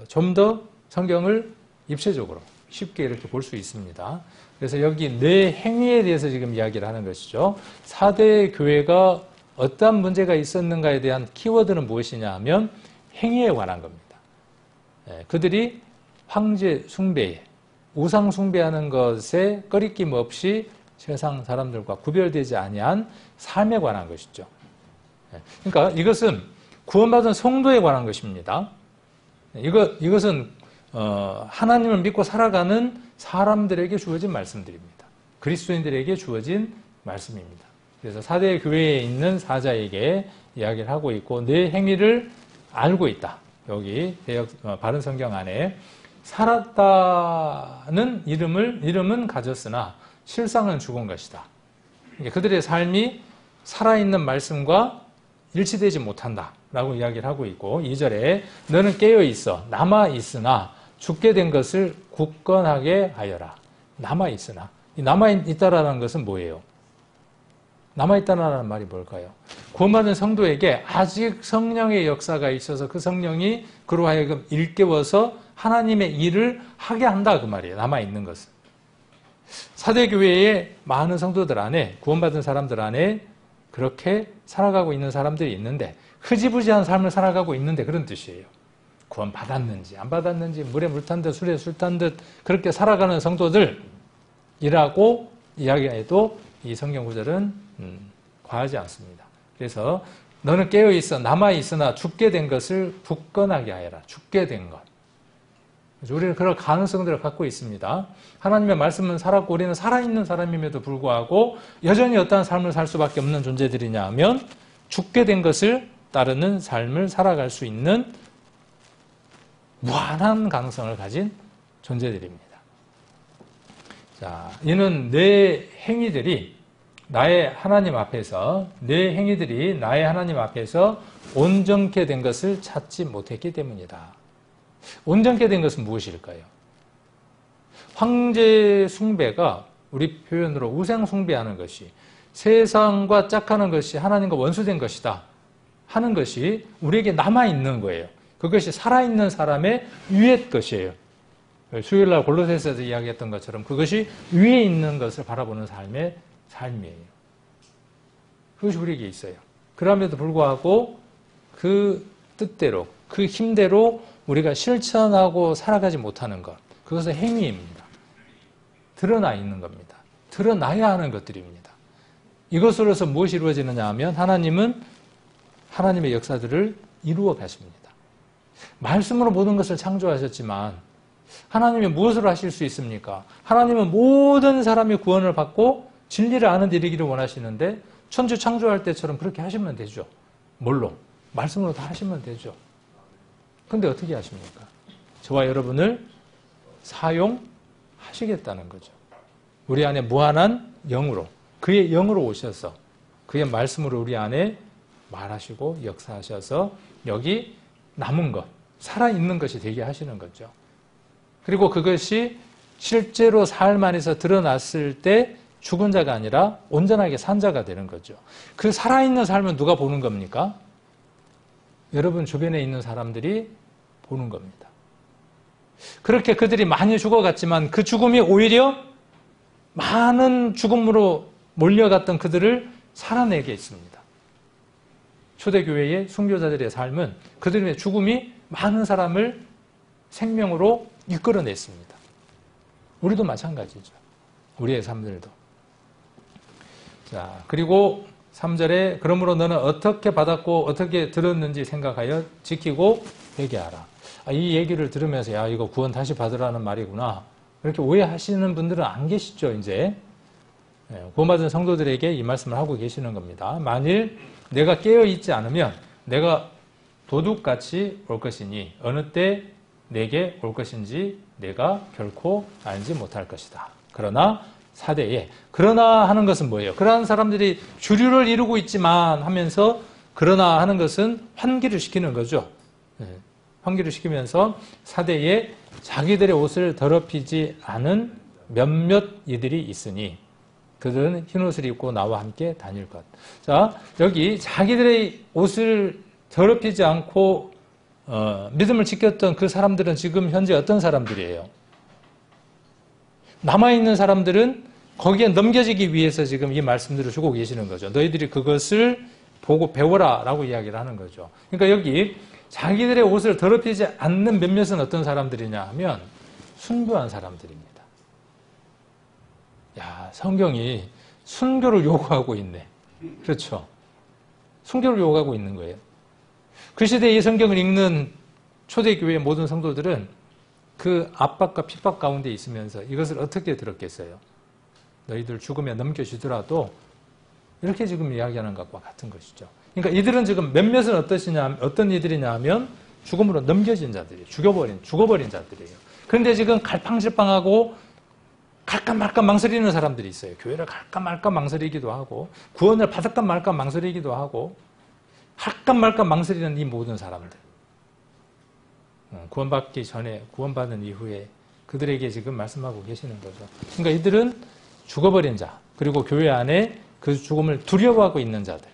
좀 더 성경을 입체적으로 쉽게 이렇게 볼 수 있습니다. 그래서 여기 내 행위에 대해서 지금 이야기를 하는 것이죠. 4대 교회가 어떤 문제가 있었는가에 대한 키워드는 무엇이냐 하면 행위에 관한 겁니다. 그들이 황제 숭배에 우상 숭배하는 것에 꺼리낌 없이 세상 사람들과 구별되지 아니한 삶에 관한 것이죠. 그러니까 이것은 구원받은 성도에 관한 것입니다. 이것은 하나님을 믿고 살아가는 사람들에게 주어진 말씀들입니다. 그리스도인들에게 주어진 말씀입니다. 그래서 4대 교회에 있는 사자에게 이야기를 하고 있고 내 행위를 알고 있다. 여기 바른 성경 안에 살았다는 이름은 가졌으나 실상은 죽은 것이다. 그들의 삶이 살아있는 말씀과 일치되지 못한다라고 이야기를 하고 있고 2절에 너는 깨어있어 남아있으나 죽게 된 것을 굳건하게 하여라. 남아있으나 이 남아있다라는 것은 뭐예요? 남아있다라는 말이 뭘까요? 구원받은 성도에게 아직 성령의 역사가 있어서 그 성령이 그로 하여금 일깨워서 하나님의 일을 하게 한다 그 말이에요. 남아있는 것은. 4대 교회의 많은 성도들 안에 구원받은 사람들 안에 그렇게 살아가고 있는 사람들이 있는데 흐지부지한 삶을 살아가고 있는데 그런 뜻이에요. 구원 받았는지 안 받았는지 물에 물 탄 듯 술에 술 탄 듯 그렇게 살아가는 성도들이라고 이야기해도 이 성경 구절은 과하지 않습니다. 그래서 너는 깨어있어 남아있으나 죽게 된 것을 굳건하게 하여라. 죽게 된 것. 우리는 그럴 가능성들을 갖고 있습니다. 하나님의 말씀은 살았고 우리는 살아있는 사람임에도 불구하고 여전히 어떠한 삶을 살 수밖에 없는 존재들이냐 하면 죽게 된 것을 따르는 삶을 살아갈 수 있는 무한한 가능성을 가진 존재들입니다. 자, 이는 내 행위들이 나의 하나님 앞에서 온전케 된 것을 찾지 못했기 때문이다. 온전케 된 것은 무엇일까요? 황제 숭배가 우리 표현으로 우상 숭배하는 것이 세상과 짝하는 것이 하나님과 원수된 것이다 하는 것이 우리에게 남아있는 거예요. 그것이 살아있는 사람의 위의 것이에요. 수요일날 골로새서에서 이야기했던 것처럼 그것이 위에 있는 것을 바라보는 삶이에요. 그것이 우리에게 있어요. 그럼에도 불구하고 그 뜻대로 그 힘대로 우리가 실천하고 살아가지 못하는 것 그것은 행위입니다. 드러나 있는 겁니다. 드러나야 하는 것들입니다. 이것으로서 무엇이 이루어지느냐 하면 하나님은 하나님의 역사들을 이루어 가십니다. 말씀으로 모든 것을 창조하셨지만 하나님이 무엇으로 하실 수 있습니까? 하나님은 모든 사람이 구원을 받고 진리를 아는 데 이르기를 원하시는데 천주 창조할 때처럼 그렇게 하시면 되죠. 뭘로? 말씀으로 다 하시면 되죠. 근데 어떻게 하십니까? 저와 여러분을 사용하시겠다는 거죠. 우리 안에 무한한 영으로, 그의 영으로 오셔서 그의 말씀으로 우리 안에 말하시고 역사하셔서 여기 남은 것, 살아있는 것이 되게 하시는 거죠. 그리고 그것이 실제로 삶 안에서 드러났을 때 죽은 자가 아니라 온전하게 산 자가 되는 거죠. 그 살아있는 삶은 누가 보는 겁니까? 여러분 주변에 있는 사람들이 보는 겁니다. 그렇게 그들이 많이 죽어갔지만 그 죽음이 오히려 많은 죽음으로 몰려갔던 그들을 살아내게 했습니다. 초대교회의 순교자들의 삶은 그들의 죽음이 많은 사람을 생명으로 이끌어냈습니다. 우리도 마찬가지죠. 우리의 삶들도. 자, 그리고 3절에 그러므로 너는 어떻게 받았고 어떻게 들었는지 생각하여 지키고 회개하라. 이 얘기를 들으면서 야 이거 구원 다시 받으라는 말이구나. 이렇게 오해하시는 분들은 안 계시죠. 이제 구원받은 성도들에게 이 말씀을 하고 계시는 겁니다. 만일 내가 깨어있지 않으면 내가 도둑같이 올 것이니 어느 때 내게 올 것인지 내가 결코 알지 못할 것이다. 그러나 사대에 그러나 하는 것은 뭐예요? 그러한 사람들이 주류를 이루고 있지만 하면서 그러나 하는 것은 환기를 시키는 거죠. 환기를 시키면서 사대에 자기들의 옷을 더럽히지 않은 몇몇 이들이 있으니 그들은 흰옷을 입고 나와 함께 다닐 것. 자, 여기 자기들의 옷을 더럽히지 않고 믿음을 지켰던 그 사람들은 지금 현재 어떤 사람들이에요? 남아있는 사람들은 거기에 넘겨지기 위해서 지금 이 말씀들을 주고 계시는 거죠. 너희들이 그것을 보고 배워라 라고 이야기를 하는 거죠. 그러니까 여기 자기들의 옷을 더럽히지 않는 몇몇은 어떤 사람들이냐 하면 순교한 사람들입니다. 야, 성경이 순교를 요구하고 있네. 그렇죠. 순교를 요구하고 있는 거예요. 그 시대에 이 성경을 읽는 초대교회의 모든 성도들은 그 압박과 핍박 가운데 있으면서 이것을 어떻게 들었겠어요? 너희들 죽으면 넘겨주더라도 이렇게 지금 이야기하는 것과 같은 것이죠. 그러니까 이들은 지금 몇몇은 어떤 이들이냐 하면 죽음으로 넘겨진 자들이에요. 죽어버린 자들이에요. 그런데 지금 갈팡질팡하고 갈까 말까 망설이는 사람들이 있어요. 교회를 갈까 말까 망설이기도 하고 구원을 받을까 말까 망설이기도 하고 할까 말까 망설이는 이 모든 사람들. 구원받기 전에 구원받은 이후에 그들에게 지금 말씀하고 계시는 거죠. 그러니까 이들은 죽어버린 자 그리고 교회 안에 그 죽음을 두려워하고 있는 자들.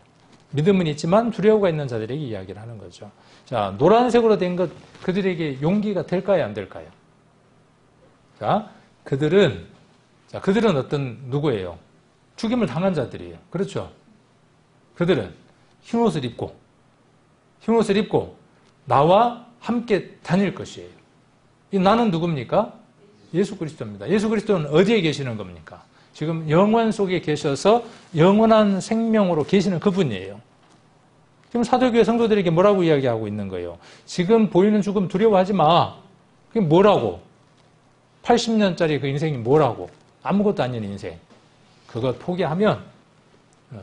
믿음은 있지만 두려워가 있는 자들에게 이야기를 하는 거죠. 자, 노란색으로 된 것 그들에게 용기가 될까요? 안 될까요? 자, 그들은 누구예요? 죽임을 당한 자들이에요. 그렇죠? 그들은 흰옷을 입고 나와 함께 다닐 것이에요. 이 나는 누굽니까? 예수 그리스도입니다. 예수 그리스도는 어디에 계시는 겁니까? 지금 영원 속에 계셔서 영원한 생명으로 계시는 그분이에요. 지금 사도교회 성도들에게 뭐라고 이야기하고 있는 거예요? 지금 보이는 죽음 두려워하지 마. 그게 뭐라고? 80년짜리 그 인생이 뭐라고? 아무것도 아닌 인생. 그것 포기하면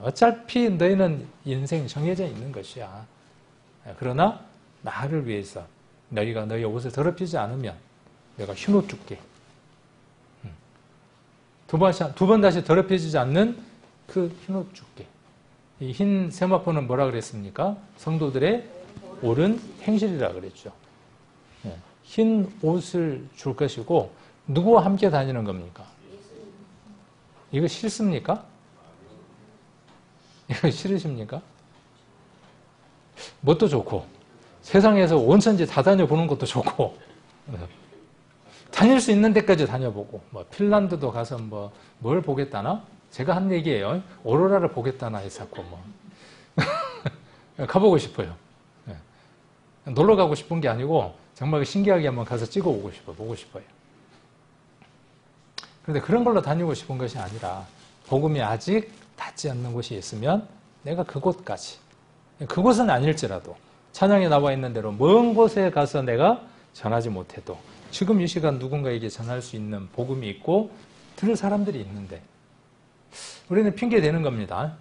어차피 너희는 인생 정해져 있는 것이야. 그러나 나를 위해서 너희가 너희 옷을 더럽히지 않으면 내가 흰옷 줄게. 두 번 다시 더럽혀지지 않는 그 흰옷 줄게. 이 흰 세마포는 뭐라 그랬습니까? 성도들의 옳은 행실이라 그랬죠. 흰 옷을 줄 것이고 누구와 함께 다니는 겁니까? 이거 싫습니까? 이거 싫으십니까? 뭣도 좋고 세상에서 온천지 다 다녀보는 것도 좋고 다닐 수 있는 데까지 다녀보고 뭐 핀란드도 가서 뭘 보겠다나? 제가 한 얘기예요. 오로라를 보겠다나 했었고 가보고 싶어요. 놀러 가고 싶은 게 아니고 정말 신기하게 한번 가서 찍어오고 싶어요. 보고 싶어요. 그런데 그런 걸로 다니고 싶은 것이 아니라 복음이 아직 닿지 않는 곳이 있으면 내가 그곳까지, 그곳은 아닐지라도 찬양에 나와 있는 대로 먼 곳에 가서 내가 전하지 못해도 지금 이 시간 누군가에게 전할 수 있는 복음이 있고 들을 사람들이 있는데 우리는 핑계 대는 겁니다.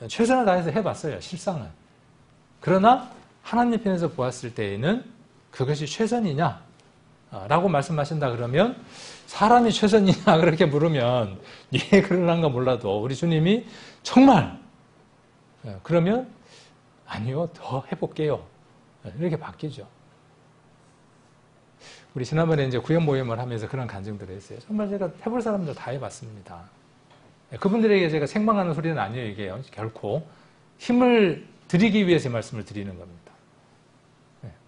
최선을 다해서 해봤어요, 실상은. 그러나 하나님 편에서 보았을 때에는 그것이 최선이냐? 라고 말씀하신다 그러면 사람이 최선이냐 그렇게 물으면 예 그러는가 몰라도 우리 주님이 정말 그러면 아니요 더 해볼게요 이렇게 바뀌죠. 우리 지난번에 이제 구역 모임을 하면서 그런 간증들을 했어요. 정말 제가 해볼 사람들 다 해봤습니다. 그분들에게 제가 생방하는 소리는 아니에요. 이게 결코 힘을 드리기 위해서 말씀을 드리는 겁니다.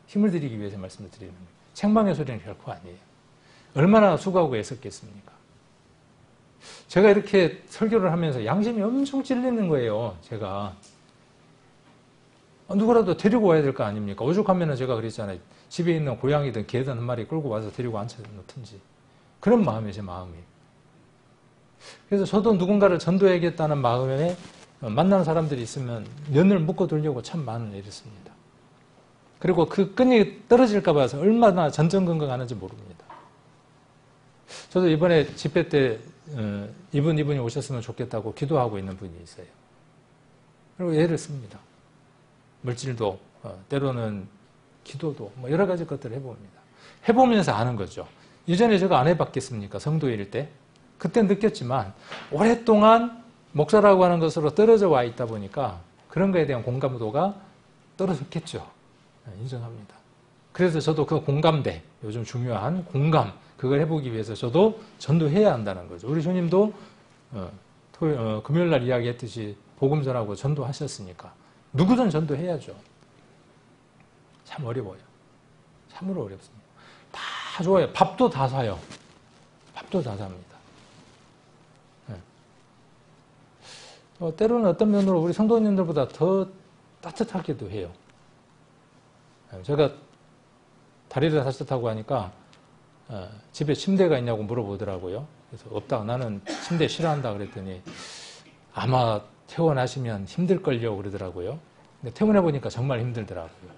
힘을 드리기 위해서 말씀을 드리는 겁니다. 생방의 소리는 결코 아니에요. 얼마나 수고하고 애썼겠습니까? 제가 이렇게 설교를 하면서 양심이 엄청 찔리는 거예요. 제가 누구라도 데리고 와야 될 거 아닙니까? 오죽하면 제가 그랬잖아요. 집에 있는 고양이든 개든 한 마리 끌고 와서 데리고 앉혀놓든지 그런 마음이에요. 제 마음이. 그래서 저도 누군가를 전도해야겠다는 마음에 만나는 사람들이 있으면 면을 묶어두려고 참 많은 일을 했습니다. 그리고 그 끈이 떨어질까 봐서 얼마나 전전긍긍하는지 모릅니다. 저도 이번에 집회 때 이분이 오셨으면 좋겠다고 기도하고 있는 분이 있어요. 그리고 예를 씁니다. 물질도 때로는 기도도 뭐 여러 가지 것들을 해봅니다. 해보면서 아는 거죠. 이전에 제가 안 해봤겠습니까? 성도일 때. 그때 느꼈지만 오랫동안 목사라고 하는 것으로 떨어져 와 있다 보니까 그런 거에 대한 공감도가 떨어졌겠죠. 인정합니다. 그래서 저도 그 공감대, 요즘 중요한 공감, 그걸 해보기 위해서 저도 전도해야 한다는 거죠. 우리 주님도 금요일 날 이야기했듯이 복음 전하고 전도하셨으니까 누구든 전도해야죠. 참 어려워요. 참으로 어렵습니다. 다 좋아요. 밥도 다 사요. 밥도 다 삽니다. 때로는 어떤 면으로 우리 성도님들보다 더 따뜻하기도 해요. 제가 다리를 다쳤다고 하니까 집에 침대가 있냐고 물어보더라고요. 그래서 없다. 나는 침대 싫어한다 그랬더니 아마 퇴원하시면 힘들걸요 그러더라고요. 근데 퇴원해보니까 정말 힘들더라고요.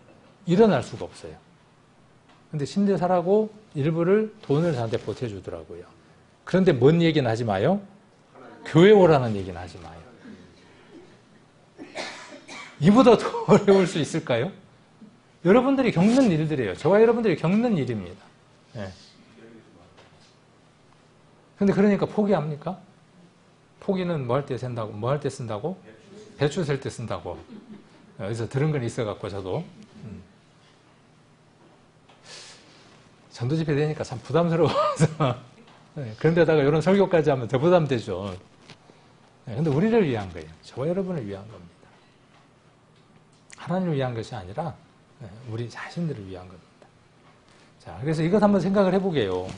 일어날 수가 없어요. 근데 침대 사라고 일부를 돈을 저한테 보태주더라고요. 그런데 뭔 얘기는 하지 마요. 교회 오라는 얘기는 하지 마요. 이보다 더 어려울 수 있을까요? 여러분들이 겪는 일들이에요. 저와 여러분들이 겪는 일입니다. 네. 근데 그러니까 포기합니까? 포기는 뭐 할 때 쓴다고? 뭐 할 때 쓴다고? 배추 셀 때 쓴다고. 여기서 들은 건 있어갖고 저도. 전도 집회 되니까 참 부담스러워서. 네. 그런데다가 이런 설교까지 하면 더 부담되죠. 네. 근데 우리를 위한 거예요. 저와 여러분을 위한 겁니다. 하나님을 위한 것이 아니라 우리 자신들을 위한 겁니다. 자, 그래서 이것 한번 생각을 해보게요.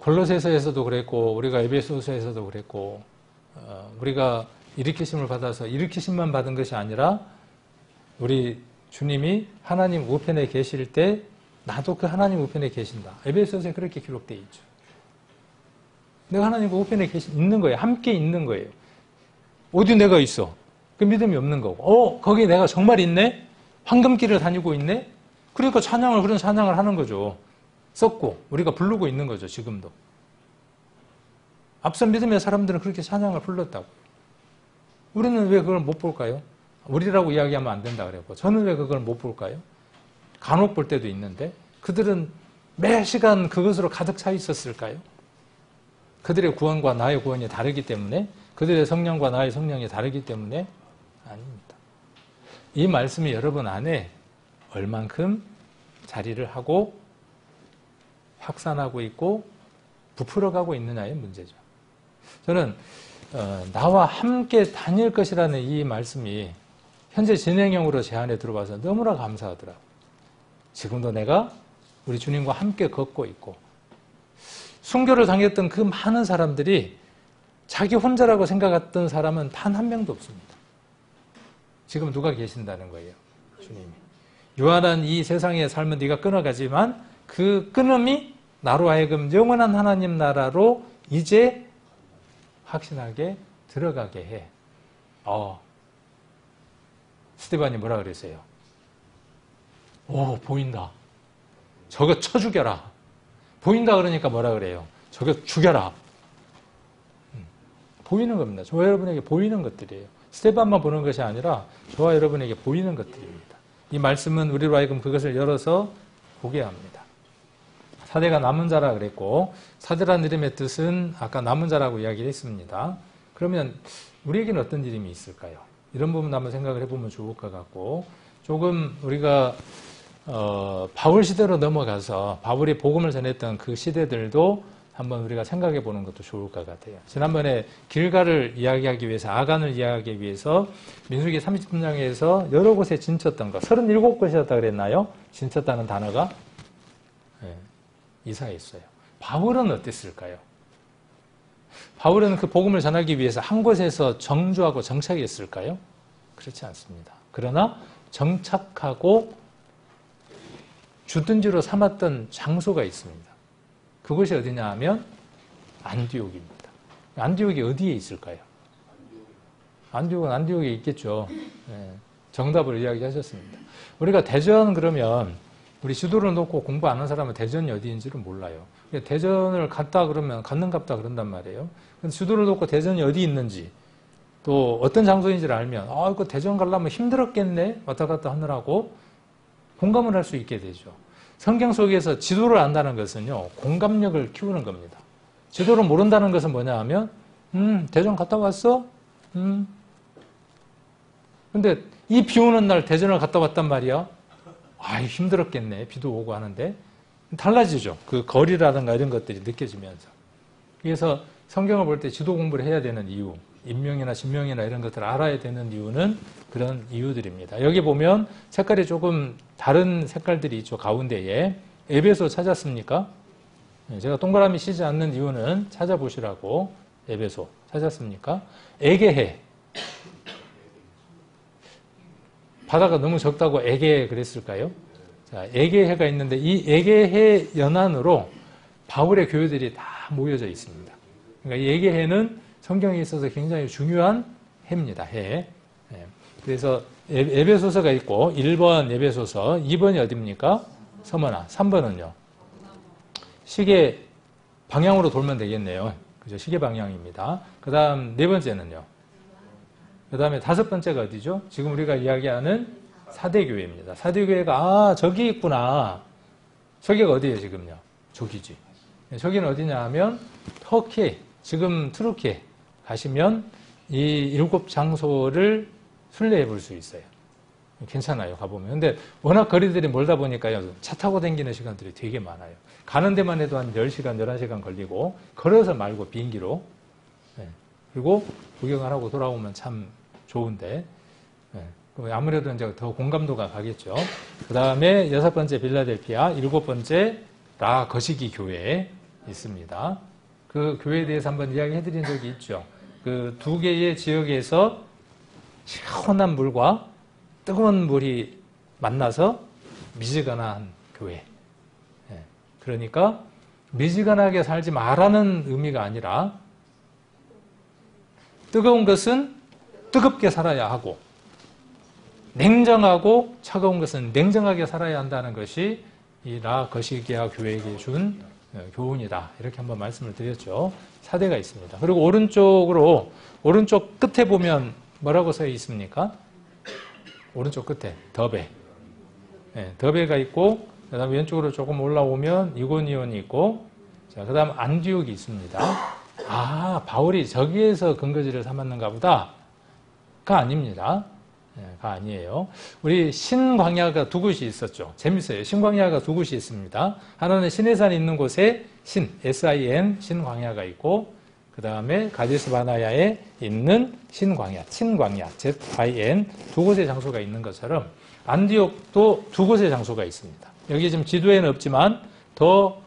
골로새서에서도 그랬고 우리가 에베소서에서도 그랬고 우리가 일으키심을 받아서 일으키심만 받은 것이 아니라 우리 주님이 하나님 우편에 계실 때 나도 그 하나님 우편에 계신다. 에베소서에 그렇게 기록되어 있죠. 내가 하나님 우편에 있는 거예요. 함께 있는 거예요. 어디 내가 있어? 그 믿음이 없는 거고. 거기 내가 정말 있네? 황금길을 다니고 있네? 그러니까 그런 찬양을 하는 거죠. 썼고 우리가 부르고 있는 거죠. 지금도. 앞선 믿음의 사람들은 그렇게 찬양을 불렀다고. 우리는 왜 그걸 못 볼까요? 우리라고 이야기하면 안 된다 그랬고 저는 왜 그걸 못 볼까요? 간혹 볼 때도 있는데 그들은 매 시간 그것으로 가득 차 있었을까요? 그들의 구원과 나의 구원이 다르기 때문에 그들의 성령과 나의 성령이 다르기 때문에 아닙니다. 이 말씀이 여러분 안에 얼만큼 자리를 하고 확산하고 있고 부풀어가고 있느냐의 문제죠. 저는 나와 함께 다닐 것이라는 이 말씀이 현재 진행형으로 제 안에 들어와서 너무나 감사하더라고요. 지금도 내가 우리 주님과 함께 걷고 있고 순교를 당했던 그 많은 사람들이 자기 혼자라고 생각했던 사람은 단 한 명도 없습니다. 지금 누가 계신다는 거예요. 주님이. 유한한 이 세상의 삶은 네가 끊어가지만 그 끊음이 나로 하여금 영원한 하나님 나라로 이제 확신하게 들어가게 해. 스데반이 뭐라 그랬어요? 오, 보인다. 저거 쳐 죽여라. 보인다 그러니까 뭐라 그래요? 저거 죽여라. 보이는 겁니다. 저와 여러분에게 보이는 것들이에요. 스데반만 보는 것이 아니라 저와 여러분에게 보이는 것들입니다. 이 말씀은 우리로 하여금 그것을 열어서 보게 합니다. 사대가 남은 자라 그랬고, 사대라는 이름의 뜻은 아까 남은 자라고 이야기를 했습니다. 그러면 우리에게는 어떤 이름이 있을까요? 이런 부분 한번 생각을 해보면 좋을 것 같고, 조금 우리가 바울 시대로 넘어가서 바울이 복음을 전했던 그 시대들도 한번 우리가 생각해 보는 것도 좋을 것 같아요. 지난번에 길가를 이야기하기 위해서, 아간을 이야기하기 위해서 민수기 30장에서 여러 곳에 진쳤던 거, 37곳이었다 그랬나요? 진쳤다는 단어가 이사했어요. 바울은 어땠을까요? 바울은 그 복음을 전하기 위해서 한 곳에서 정주하고 정착했을까요? 그렇지 않습니다. 그러나 정착하고 주둔지로 삼았던 장소가 있습니다. 그곳이 어디냐 하면 안디옥입니다. 안디옥이 어디에 있을까요? 안디옥은 안디옥에 있겠죠. 정답을 이야기하셨습니다. 우리가 대전 그러면 우리 지도를 놓고 공부 안 한 사람은 대전이 어디인지를 몰라요. 대전을 갔다 그러면 갔는갑다 그런단 말이에요. 근데 지도를 놓고 대전이 어디 있는지 또 어떤 장소인지를 알면 이거 대전 가려면 힘들었겠네 왔다 갔다 하느라고 공감을 할 수 있게 되죠. 성경 속에서 지도를 안다는 것은요, 공감력을 키우는 겁니다. 지도를 모른다는 것은 뭐냐 하면 대전 갔다 왔어? 근데 이 비 오는 날 대전을 갔다 왔단 말이야. 힘들었겠네. 비도 오고 하는데. 달라지죠. 그 거리라든가 이런 것들이 느껴지면서. 그래서 성경을 볼 때 지도 공부를 해야 되는 이유, 인명이나 진명이나 이런 것들을 알아야 되는 이유는 그런 이유들입니다. 여기 보면 색깔이 조금 다른 색깔들이 있죠. 가운데에. 에베소 찾았습니까? 제가 동그라미 치지 않는 이유는 찾아보시라고. 에베소 찾았습니까? 에게해. 바다가 너무 적다고 에게해 그랬을까요? 자, 에게해가 있는데 이 에게해 연안으로 바울의 교회들이 다 모여져 있습니다. 그러니까 이 에게해는 성경에 있어서 굉장히 중요한 해입니다. 해. 그래서 에베소서가 있고 1번 에베소서, 2번이 어디입니까? 서머나. 3번은요? 시계 방향으로 돌면 되겠네요. 그죠? 시계 방향입니다. 그 다음 네 번째는요? 그 다음에 다섯 번째가 어디죠? 지금 우리가 이야기하는 사대교회입니다. 사대교회가 저기 있구나. 저기가 어디예요 지금요? 저기지. 저기는 어디냐 하면 터키, 지금 투르키에 가시면 이 7장소를 순례해 볼 수 있어요. 괜찮아요, 가보면. 근데 워낙 거리들이 멀다 보니까요, 차 타고 다니는 시간들이 되게 많아요. 가는 데만 해도 한 10시간, 11시간 걸리고, 걸어서 말고 비행기로. 그리고 구경을 하고 돌아오면 참 좋은데, 아무래도 이제 더 공감도가 가겠죠. 그 다음에 6번째 빌라델피아, 7번째 라 거시기 교회에 있습니다. 그 교회에 대해서 한번 이야기해 드린 적이 있죠. 그 두 개의 지역에서 시원한 물과 뜨거운 물이 만나서 미지근한 교회. 그러니까 미지근하게 살지 말라는 의미가 아니라 뜨거운 것은 뜨겁게 살아야 하고 냉정하고 차가운 것은 냉정하게 살아야 한다는 것이 이 라 거시기아 교회에게 준 교훈이다. 이렇게 한번 말씀을 드렸죠. 사대가 있습니다. 그리고 오른쪽 끝에 보면 뭐라고 써 있습니까? 오른쪽 끝에 더베. 더베가 있고 그 다음에 왼쪽으로 조금 올라오면 이고니온이 있고 자, 그 다음 안디옥이 있습니다. 바울이 저기에서 근거지를 삼았는가 보다. 가 아닙니다. 가 아니에요. 우리 신광야가 두 곳이 있었죠. 재밌어요. 신광야가 두 곳이 있습니다. 하나는 시내산이 있는 곳에 SIN, 신광야가 있고 그 다음에 가데스 바나야에 있는 신광야, 친광야, ZIN 두 곳의 장소가 있는 것처럼 안디옥도 두 곳의 장소가 있습니다. 여기 지금 지도에는 없지만 더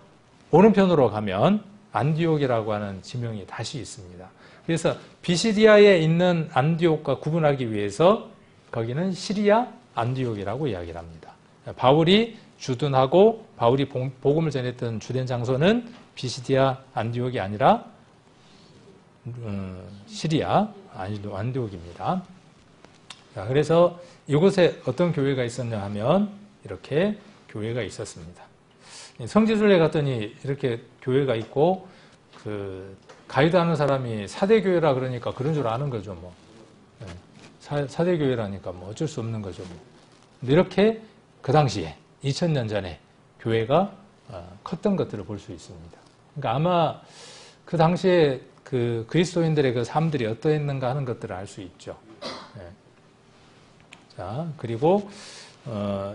오른편으로 가면 안디옥이라고 하는 지명이 다시 있습니다. 그래서 비시디아에 있는 안디옥과 구분하기 위해서 거기는 시리아 안디옥이라고 이야기를 합니다. 바울이 주둔하고 바울이 복음을 전했던 주된 장소는 비시디아 안디옥이 아니라 시리아 안디옥입니다. 자, 그래서 이곳에 어떤 교회가 있었냐 하면 이렇게 교회가 있었습니다. 성지순례 갔더니 이렇게 교회가 있고 그 가이드하는 사람이 사대교회라 그러니까 그런 줄 아는 거죠. 뭐 사대교회라니까 뭐 어쩔 수 없는 거죠. 뭐. 근데 이렇게 그 당시에 2000년 전에 교회가 컸던 것들을 볼 수 있습니다. 그러니까 아마 그 당시에 그 그리스도인들의 그 삶들이 어떠했는가 하는 것들을 알 수 있죠. 네. 자, 그리고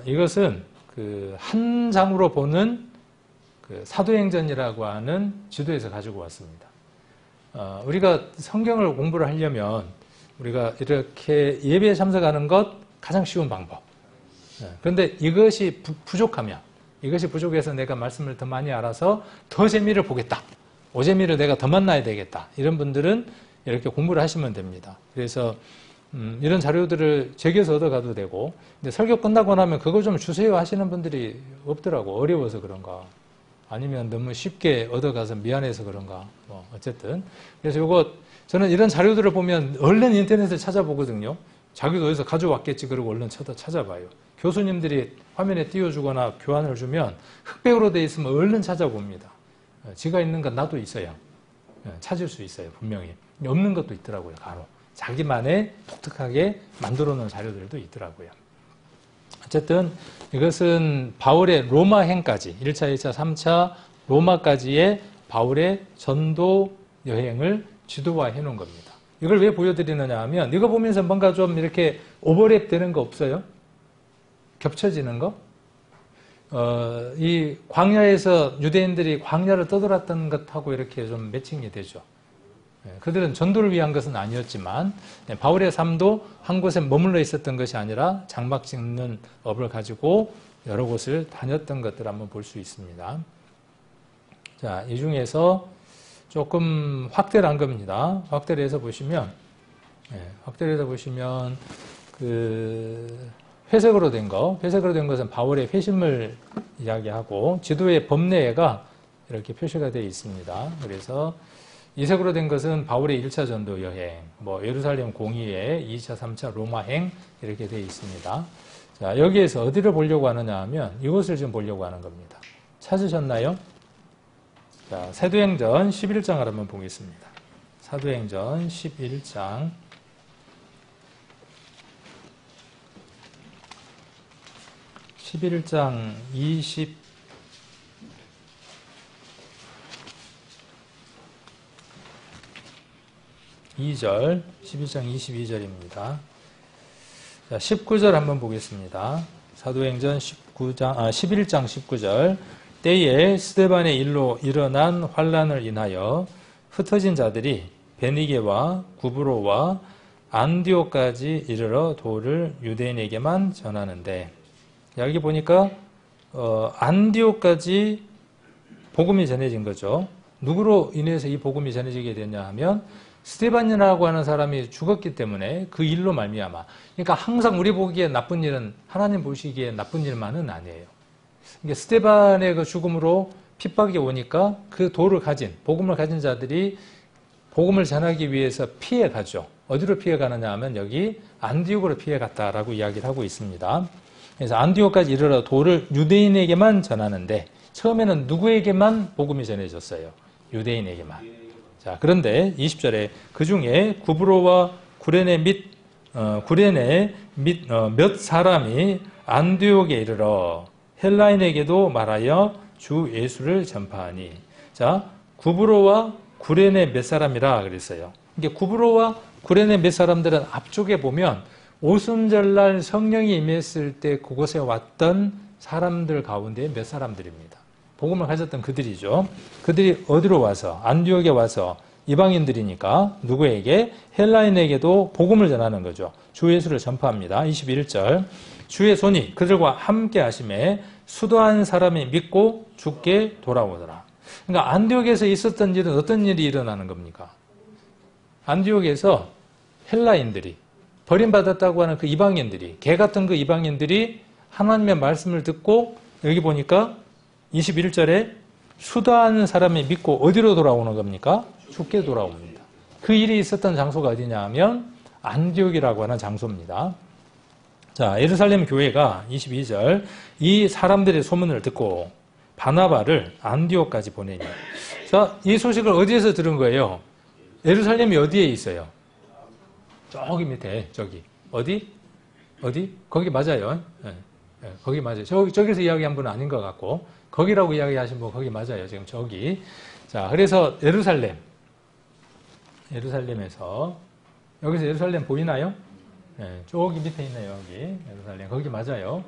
이것은 그 한 장으로 보는 그 사도행전이라고 하는 지도에서 가지고 왔습니다. 우리가 성경을 공부를 하려면 우리가 이렇게 예배에 참석하는 것 가장 쉬운 방법. 그런데 이것이 부족하면, 이것이 부족해서 내가 말씀을 더 많이 알아서 더 재미를 보겠다. 오재미를 내가 더 만나야 되겠다. 이런 분들은 이렇게 공부를 하시면 됩니다. 그래서 이런 자료들을 제게서 얻어가도 되고, 근데 설교 끝나고 나면 그거 좀 주세요 하시는 분들이 없더라고. 어려워서 그런가. 아니면 너무 쉽게 얻어가서 미안해서 그런가. 뭐 어쨌든. 그래서 요거 저는 이런 자료들을 보면 얼른 인터넷에 찾아보거든요. 자기도 어디서 가져왔겠지 그러고 얼른 찾아봐요. 교수님들이 화면에 띄워주거나 교환을 주면 흑백으로 돼 있으면 얼른 찾아봅니다. 지가 있는 건 나도 있어요. 찾을 수 있어요. 분명히. 없는 것도 있더라고요. 간혹. 자기만의 독특하게 만들어 놓은 자료들도 있더라고요. 어쨌든 이것은 바울의 로마행까지 1차, 2차, 3차 로마까지의 바울의 전도 여행을 지도화해 놓은 겁니다. 이걸 왜 보여드리느냐 하면 이거 보면서 뭔가 좀 이렇게 오버랩 되는 거 없어요? 겹쳐지는 거? 이 광야에서 유대인들이 광야를 떠돌았던 것하고 이렇게 좀 매칭이 되죠. 그들은 전도를 위한 것은 아니었지만 바울의 삶도 한 곳에 머물러 있었던 것이 아니라 장막 짓는 업을 가지고 여러 곳을 다녔던 것들을 한번 볼 수 있습니다. 자, 이 중에서 조금 확대를 한 겁니다. 확대를 해서 보시면 그 회색으로 된 것은 바울의 회심을 이야기하고 지도의 법내가 이렇게 표시가 되어 있습니다. 그래서 이색으로 된 것은 바울의 1차 전도 여행, 뭐 예루살렘 공의회, 2차, 3차 로마행 이렇게 되어 있습니다. 자, 여기에서 어디를 보려고 하느냐 하면 이것을 지금 보려고 하는 겁니다. 찾으셨나요? 자, 사도행전 11장을 한번 보겠습니다. 사도행전 11장. (11장) 22절, 11장 22절입니다. 자, 19절 한번 보겠습니다. 사도행전 11장 19절. 때에 스데반의 일로 일어난 환란을 인하여 흩어진 자들이 베니게와 구브로와 안디옥까지 이르러 도를 유대인에게만 전하는데, 여기 보니까 안디옥까지 복음이 전해진 거죠. 누구로 인해서 이 복음이 전해지게 됐냐 하면 스데반이라고 하는 사람이 죽었기 때문에 그 일로 말미암아. 그러니까 항상 우리 보기에 나쁜 일은 하나님 보시기에 나쁜 일만은 아니에요. 그러니까 스데반의 그 죽음으로 핍박이 오니까 그 도를 가진, 복음을 가진 자들이 복음을 전하기 위해서 피해 가죠. 어디로 피해 가느냐 하면 여기 안디옥으로 피해 갔다라고 이야기를 하고 있습니다. 그래서 안디옥까지 이르러 도를 유대인에게만 전하는데, 처음에는 누구에게만 복음이 전해졌어요? 유대인에게만. 자, 그런데 20절에 그 중에 구브로와 구레네 및 몇 사람이 안디옥에 이르러 헬라인에게도 말하여 주 예수를 전파하니. 자, 구브로와 구레네 몇 사람이라 그랬어요. 이게 구브로와 구레네 몇 사람들은 앞쪽에 보면 오순절날 성령이 임했을 때 그곳에 왔던 사람들 가운데 몇 사람들입니다. 복음을 가졌던 그들이죠. 그들이 어디로 와서? 안디옥에 와서 이방인들이니까 누구에게? 헬라인에게도 복음을 전하는 거죠. 주 예수를 전파합니다. 21절. 주의 손이 그들과 함께 하심에 수도한 사람이 믿고 죽게 돌아오더라. 그러니까 안디옥에서 있었던 일은 어떤 일이 일어나는 겁니까? 안디옥에서 헬라인들이, 버림받았다고 하는 그 이방인들이, 개 같은 그 이방인들이 하나님의 말씀을 듣고, 여기 보니까 21절에 수도한 사람이 믿고 어디로 돌아오는 겁니까? 죽게 돌아옵니다. 그 일이 있었던 장소가 어디냐 하면 안디옥이라고 하는 장소입니다. 자, 예루살렘 교회가 22절 이 사람들의 소문을 듣고 바나바를 안디옥까지 보내니. 자, 이 소식을 어디에서 들은 거예요? 예루살렘이 어디에 있어요? 저기 밑에, 저기. 어디? 거기 맞아요. 네, 네, 거기 맞아요. 저기서 이야기한 분은 아닌 것 같고, 거기라고 이야기하신 분 거기 맞아요. 지금 저기. 자, 그래서 예루살렘에서, 여기서 예루살렘 보이나요? 네, 저기 밑에 있네요. 여기. 예루살렘. 거기 맞아요.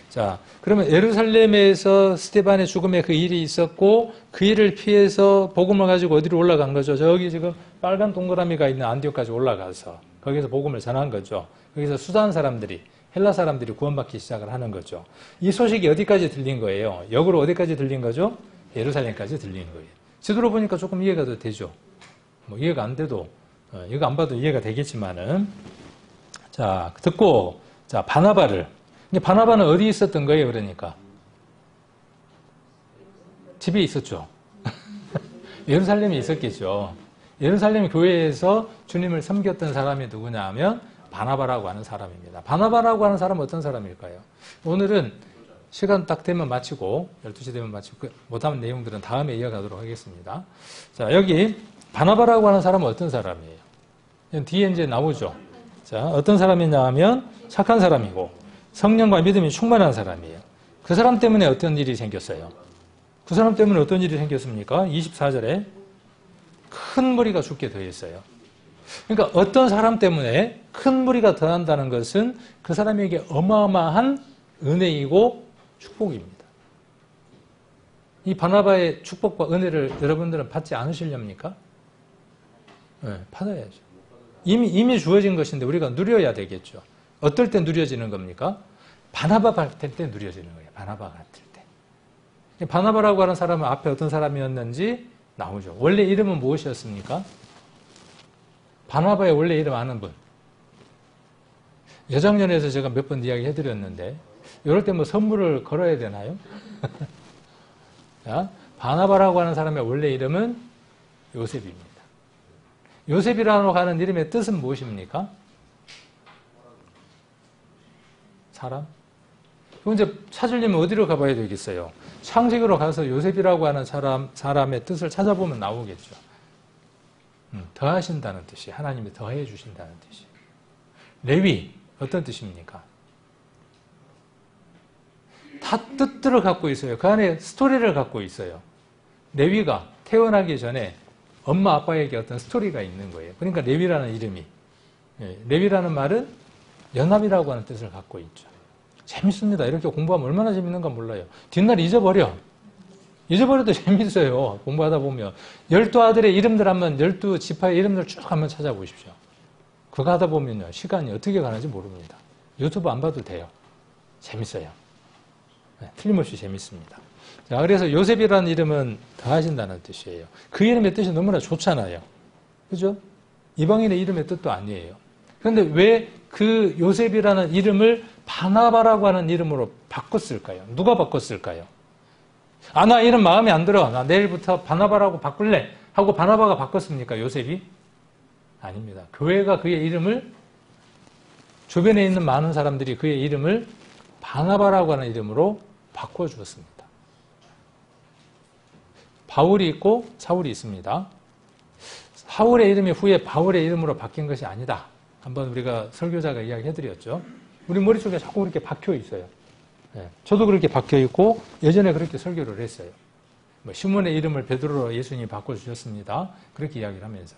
자, 그러면 예루살렘에서 스데반의 죽음에 그 일이 있었고 그 일을 피해서 복음을 가지고 어디로 올라간 거죠? 저기 지금 빨간 동그라미가 있는 안디옥까지 올라가서 거기서 복음을 전한 거죠. 거기서 수단 사람들이, 헬라 사람들이 구원받기 시작을 하는 거죠. 이 소식이 어디까지 들린 거예요? 역으로 어디까지 들린 거죠? 예루살렘까지 들린 거예요. 지도로 보니까 조금 이해가 더 되죠. 뭐 이해가 안 돼도 이거 안 봐도 이해가 되겠지만은, 자, 듣고, 자, 바나바는 어디 있었던 거예요? 그러니까 집에 있었죠. 예루살렘에 있었겠죠. 예루살렘 교회에서 주님을 섬겼던 사람이 누구냐 하면 바나바라고 하는 사람입니다. 바나바라고 하는 사람은 어떤 사람일까요? 오늘은 시간 딱 되면 마치고 12시 되면 마치고 못하는 내용들은 다음에 이어가도록 하겠습니다. 자, 여기 바나바라고 하는 사람은 어떤 사람이에요? 뒤에 이제 나오죠. 자, 어떤 사람이냐 하면 착한 사람이고 성령과 믿음이 충만한 사람이에요. 그 사람 때문에 어떤 일이 생겼어요? 그 사람 때문에 어떤 일이 생겼습니까? 24절에 큰 무리가 죽게 되어 있어요. 그러니까 어떤 사람 때문에 큰 무리가 더한다는 것은 그 사람에게 어마어마한 은혜이고 축복입니다. 이 바나바의 축복과 은혜를 여러분들은 받지 않으시렵니까? 네, 받아야죠. 이미 주어진 것인데 우리가 누려야 되겠죠. 어떨 때 누려지는 겁니까? 바나바 같을 때 누려지는 거예요. 바나바 같을 때. 바나바라고 하는 사람은 앞에 어떤 사람이었는지 나오죠. 원래 이름은 무엇이었습니까? 바나바의 원래 이름 아는 분. 여장년에서 제가 몇 번 이야기 해드렸는데 이럴 때 뭐 선물을 걸어야 되나요? 자, 바나바라고 하는 사람의 원래 이름은 요셉입니다. 요셉이라고 하는 이름의 뜻은 무엇입니까? 사람? 그럼 이제 찾으려면 어디로 가봐야 되겠어요? 창세기로 가서 요셉이라고 하는 사람의 뜻을 찾아보면 나오겠죠. 더하신다는 뜻이, 하나님이 더해 주신다는 뜻이. 레위, 어떤 뜻입니까? 다 뜻들을 갖고 있어요. 그 안에 스토리를 갖고 있어요. 레위가 태어나기 전에 엄마 아빠에게 어떤 스토리가 있는 거예요. 그러니까 레위라는 이름이, 레위라는 말은 연합이라고 하는 뜻을 갖고 있죠. 재밌습니다. 이렇게 공부하면 얼마나 재밌는가 몰라요. 뒷날 잊어버려도 재밌어요. 공부하다 보면 12아들의 이름들 한번 12지파의 이름들 쭉 한번 찾아보십시오. 그거 하다 보면요, 시간이 어떻게 가는지 모릅니다. 유튜브 안 봐도 돼요. 재밌어요. 네, 틀림없이 재밌습니다. 자, 그래서 요셉이라는 이름은 더하신다는 뜻이에요. 그 이름의 뜻이 너무나 좋잖아요. 그죠? 이방인의 이름의 뜻도 아니에요. 그런데 왜 그 요셉이라는 이름을 바나바라고 하는 이름으로 바꿨을까요? 누가 바꿨을까요? 아, 나 이름 마음에 안 들어. 나 내일부터 바나바라고 바꿀래. 하고 바나바가 바꿨습니까? 요셉이? 아닙니다. 교회가 그의 이름을, 주변에 있는 많은 사람들이 그의 이름을 바나바라고 하는 이름으로 바꿔주었습니다. 바울이 있고 사울이 있습니다. 사울의 이름이 후에 바울의 이름으로 바뀐 것이 아니다. 한번 우리가 설교자가 이야기해드렸죠. 우리 머릿속에 자꾸 그렇게 박혀 있어요. 네, 저도 그렇게 박혀 있고 예전에 그렇게 설교를 했어요. 뭐 시몬의 이름을 베드로로 예수님이 바꿔주셨습니다. 그렇게 이야기를 하면서.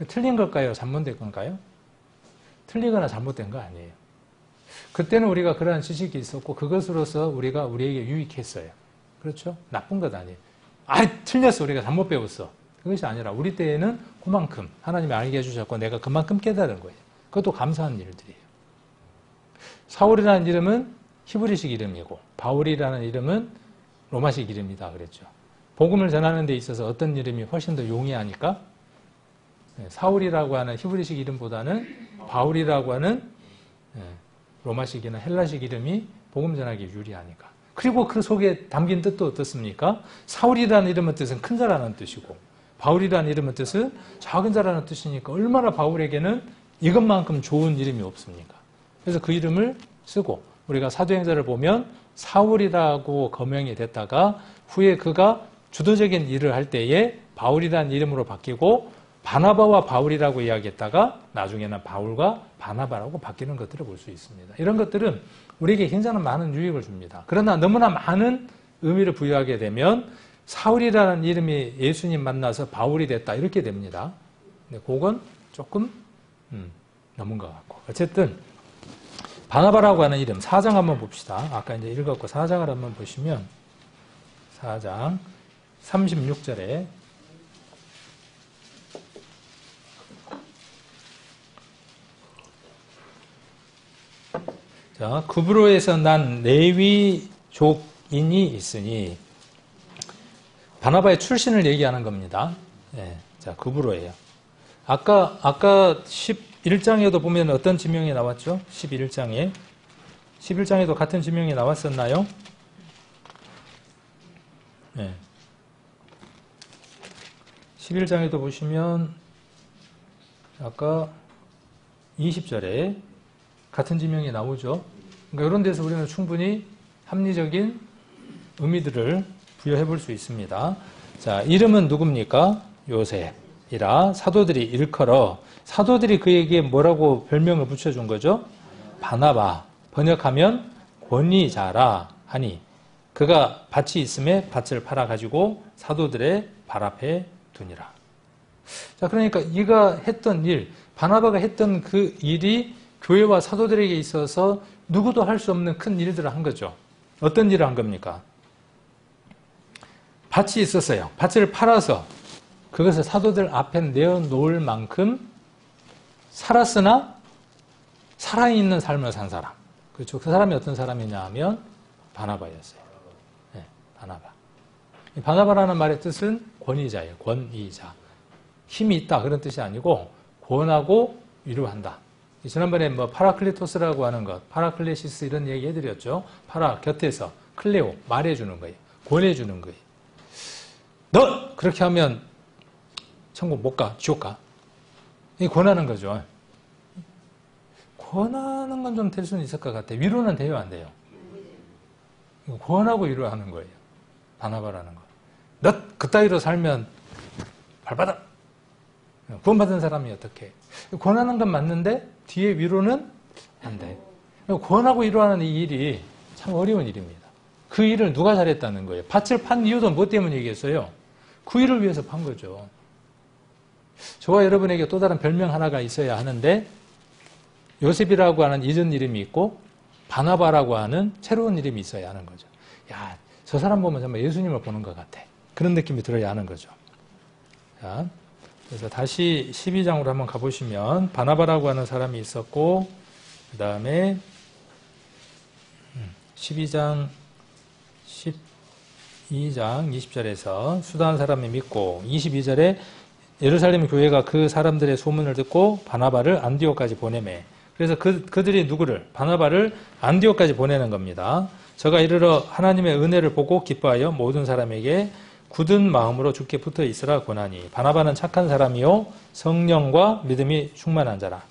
틀린 걸까요? 잘못된 건가요? 틀리거나 잘못된 거 아니에요. 그때는 우리가 그러한 지식이 있었고 그것으로서 우리에게 유익했어요. 그렇죠? 나쁜 것 아니에요. 틀렸어. 우리가 잘못 배웠어. 그것이 아니라 우리 때에는 그만큼 하나님이 알게 해주셨고 내가 그만큼 깨달은 거예요. 그것도 감사한 일들이에요. 사울이라는 이름은 히브리식 이름이고 바울이라는 이름은 로마식 이름이다 그랬죠. 복음을 전하는 데 있어서 어떤 이름이 훨씬 더 용이하니까 사울이라고 하는 히브리식 이름보다는 바울이라고 하는 로마식이나 헬라식 이름이 복음 전하기 유리하니까. 그리고 그 속에 담긴 뜻도 어떻습니까? 사울이라는 이름의 뜻은 큰 자라는 뜻이고 바울이라는 이름의 뜻은 작은 자라는 뜻이니까 얼마나 바울에게는 이것만큼 좋은 이름이 없습니까? 그래서 그 이름을 쓰고 우리가 사도행전을 보면 사울이라고 거명이 됐다가 후에 그가 주도적인 일을 할 때에 바울이라는 이름으로 바뀌고 바나바와 바울이라고 이야기했다가 나중에는 바울과 바나바라고 바뀌는 것들을 볼 수 있습니다. 이런 것들은 우리에게 굉장히 많은 유익을 줍니다. 그러나 너무나 많은 의미를 부여하게 되면 사울이라는 이름이 예수님 만나서 바울이 됐다 이렇게 됩니다. 근데 그건 조금 넘은 것 같고 어쨌든 바나바라고 하는 이름 4장 한번 봅시다. 아까 이제 읽었고 4장을 한번 보시면 4장 36절에 자, 구브로에서 난 레위족인이 있으니 바나바의 출신을 얘기하는 겁니다. 예, 자, 구브로예요. 아까 11장에도 보면 어떤 지명이 나왔죠? 11장에도 같은 지명이 나왔었나요? 예. 11장에도 보시면 아까 20절에 같은 지명이 나오죠. 그러니까 이런 데서 우리는 충분히 합리적인 의미들을 부여해 볼 수 있습니다. 자, 이름은 누굽니까? 요셉이라 사도들이 일컬어 사도들이 그에게 뭐라고 별명을 붙여준 거죠? 바나바, 번역하면 권위자라 하니 그가 밭이 있음에 밭을 팔아가지고 사도들의 발 앞에 두니라. 자, 그러니까 이가 했던 일, 바나바가 했던 그 일이 교회와 사도들에게 있어서 누구도 할 수 없는 큰 일들을 한 거죠. 어떤 일을 한 겁니까? 밭이 있었어요. 밭을 팔아서 그것을 사도들 앞에 내어놓을 만큼 살았으나 살아있는 삶을 산 사람. 그렇죠. 그 사람이 어떤 사람이냐 하면 바나바였어요. 네, 바나바. 바나바라는 말의 뜻은 권위자예요. 권위자. 힘이 있다 그런 뜻이 아니고 권하고 위로한다. 지난번에 뭐 파라클리토스라고 하는 것, 파라클레시스 이런 얘기 해드렸죠. 파라 곁에서 클레오 말해주는 거예요. 권해주는 거예요. 너 그렇게 하면 천국 못 가, 지옥 가. 이 권하는 거죠. 권하는 건 좀 될 수는 있을 것 같아요. 위로는 돼요, 안 돼요? 권하고 위로하는 거예요. 바나바라는 거. 너 그따위로 살면 발바닥. 구원받은 사람이 어떻게? 권하는 건 맞는데 뒤에 위로는 안 돼. 권하고 위로하는 이 일이 참 어려운 일입니다. 그 일을 누가 잘했다는 거예요? 밭을 판 이유도 뭐 때문이겠어요? 그 일을 위해서 판 거죠. 저와 여러분에게 또 다른 별명 하나가 있어야 하는데 요셉이라고 하는 이전 이름이 있고 바나바라고 하는 새로운 이름이 있어야 하는 거죠. 야, 저 사람 보면 정말 예수님을 보는 것 같아. 그런 느낌이 들어야 하는 거죠. 자, 그래서 다시 12장으로 한번 가보시면 바나바라고 하는 사람이 있었고 그 다음에 12장 12장 20절에서 수다한 사람이 믿고 22절에 예루살렘 교회가 그 사람들의 소문을 듣고 바나바를 안디옥까지 보내매. 그래서 그들이 누구를? 바나바를 안디옥까지 보내는 겁니다. 저가 이르러 하나님의 은혜를 보고 기뻐하여 모든 사람에게 굳은 마음으로 주께 붙어 있으라 권하니 바나바는 착한 사람이요 성령과 믿음이 충만한 자라.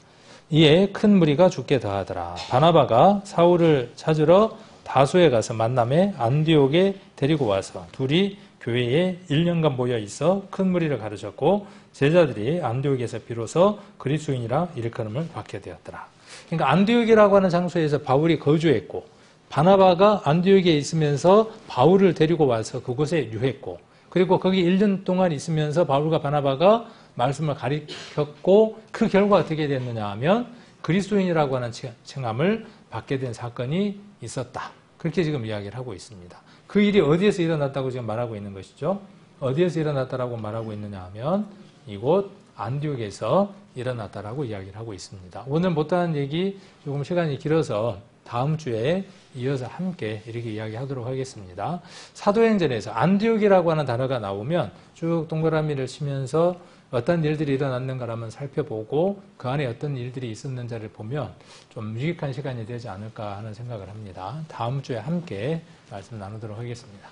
이에 큰 무리가 주께 더하더라. 바나바가 사울을 찾으러 다소에 가서 만남에 안디옥에 데리고 와서 둘이 교회에 1년간 모여 있어 큰 무리를 가르쳤고 제자들이 안디옥에서 비로소 그리스도인이라 일컬음을 받게 되었더라. 그러니까 안디옥이라고 하는 장소에서 바울이 거주했고 바나바가 안디옥에 있으면서 바울을 데리고 와서 그곳에 유했고 그리고 거기 1년 동안 있으면서 바울과 바나바가 말씀을 가르쳤고 그 결과 어떻게 됐느냐 하면 그리스도인이라고 하는 칭함을 받게 된 사건이 있었다. 그렇게 지금 이야기를 하고 있습니다. 그 일이 어디에서 일어났다고 지금 말하고 있는 것이죠? 어디에서 일어났다라고 말하고 있느냐 하면 이곳 안디옥에서 일어났다라고 이야기를 하고 있습니다. 오늘 못다한 얘기 조금 시간이 길어서 다음 주에 이어서 함께 이렇게 이야기하도록 하겠습니다. 사도행전에서 안디옥이라고 하는 단어가 나오면 쭉 동그라미를 치면서 어떤 일들이 일어났는가를 한번 살펴보고 그 안에 어떤 일들이 있었는지를 보면 좀 유익한 시간이 되지 않을까 하는 생각을 합니다. 다음 주에 함께 말씀 나누도록 하겠습니다.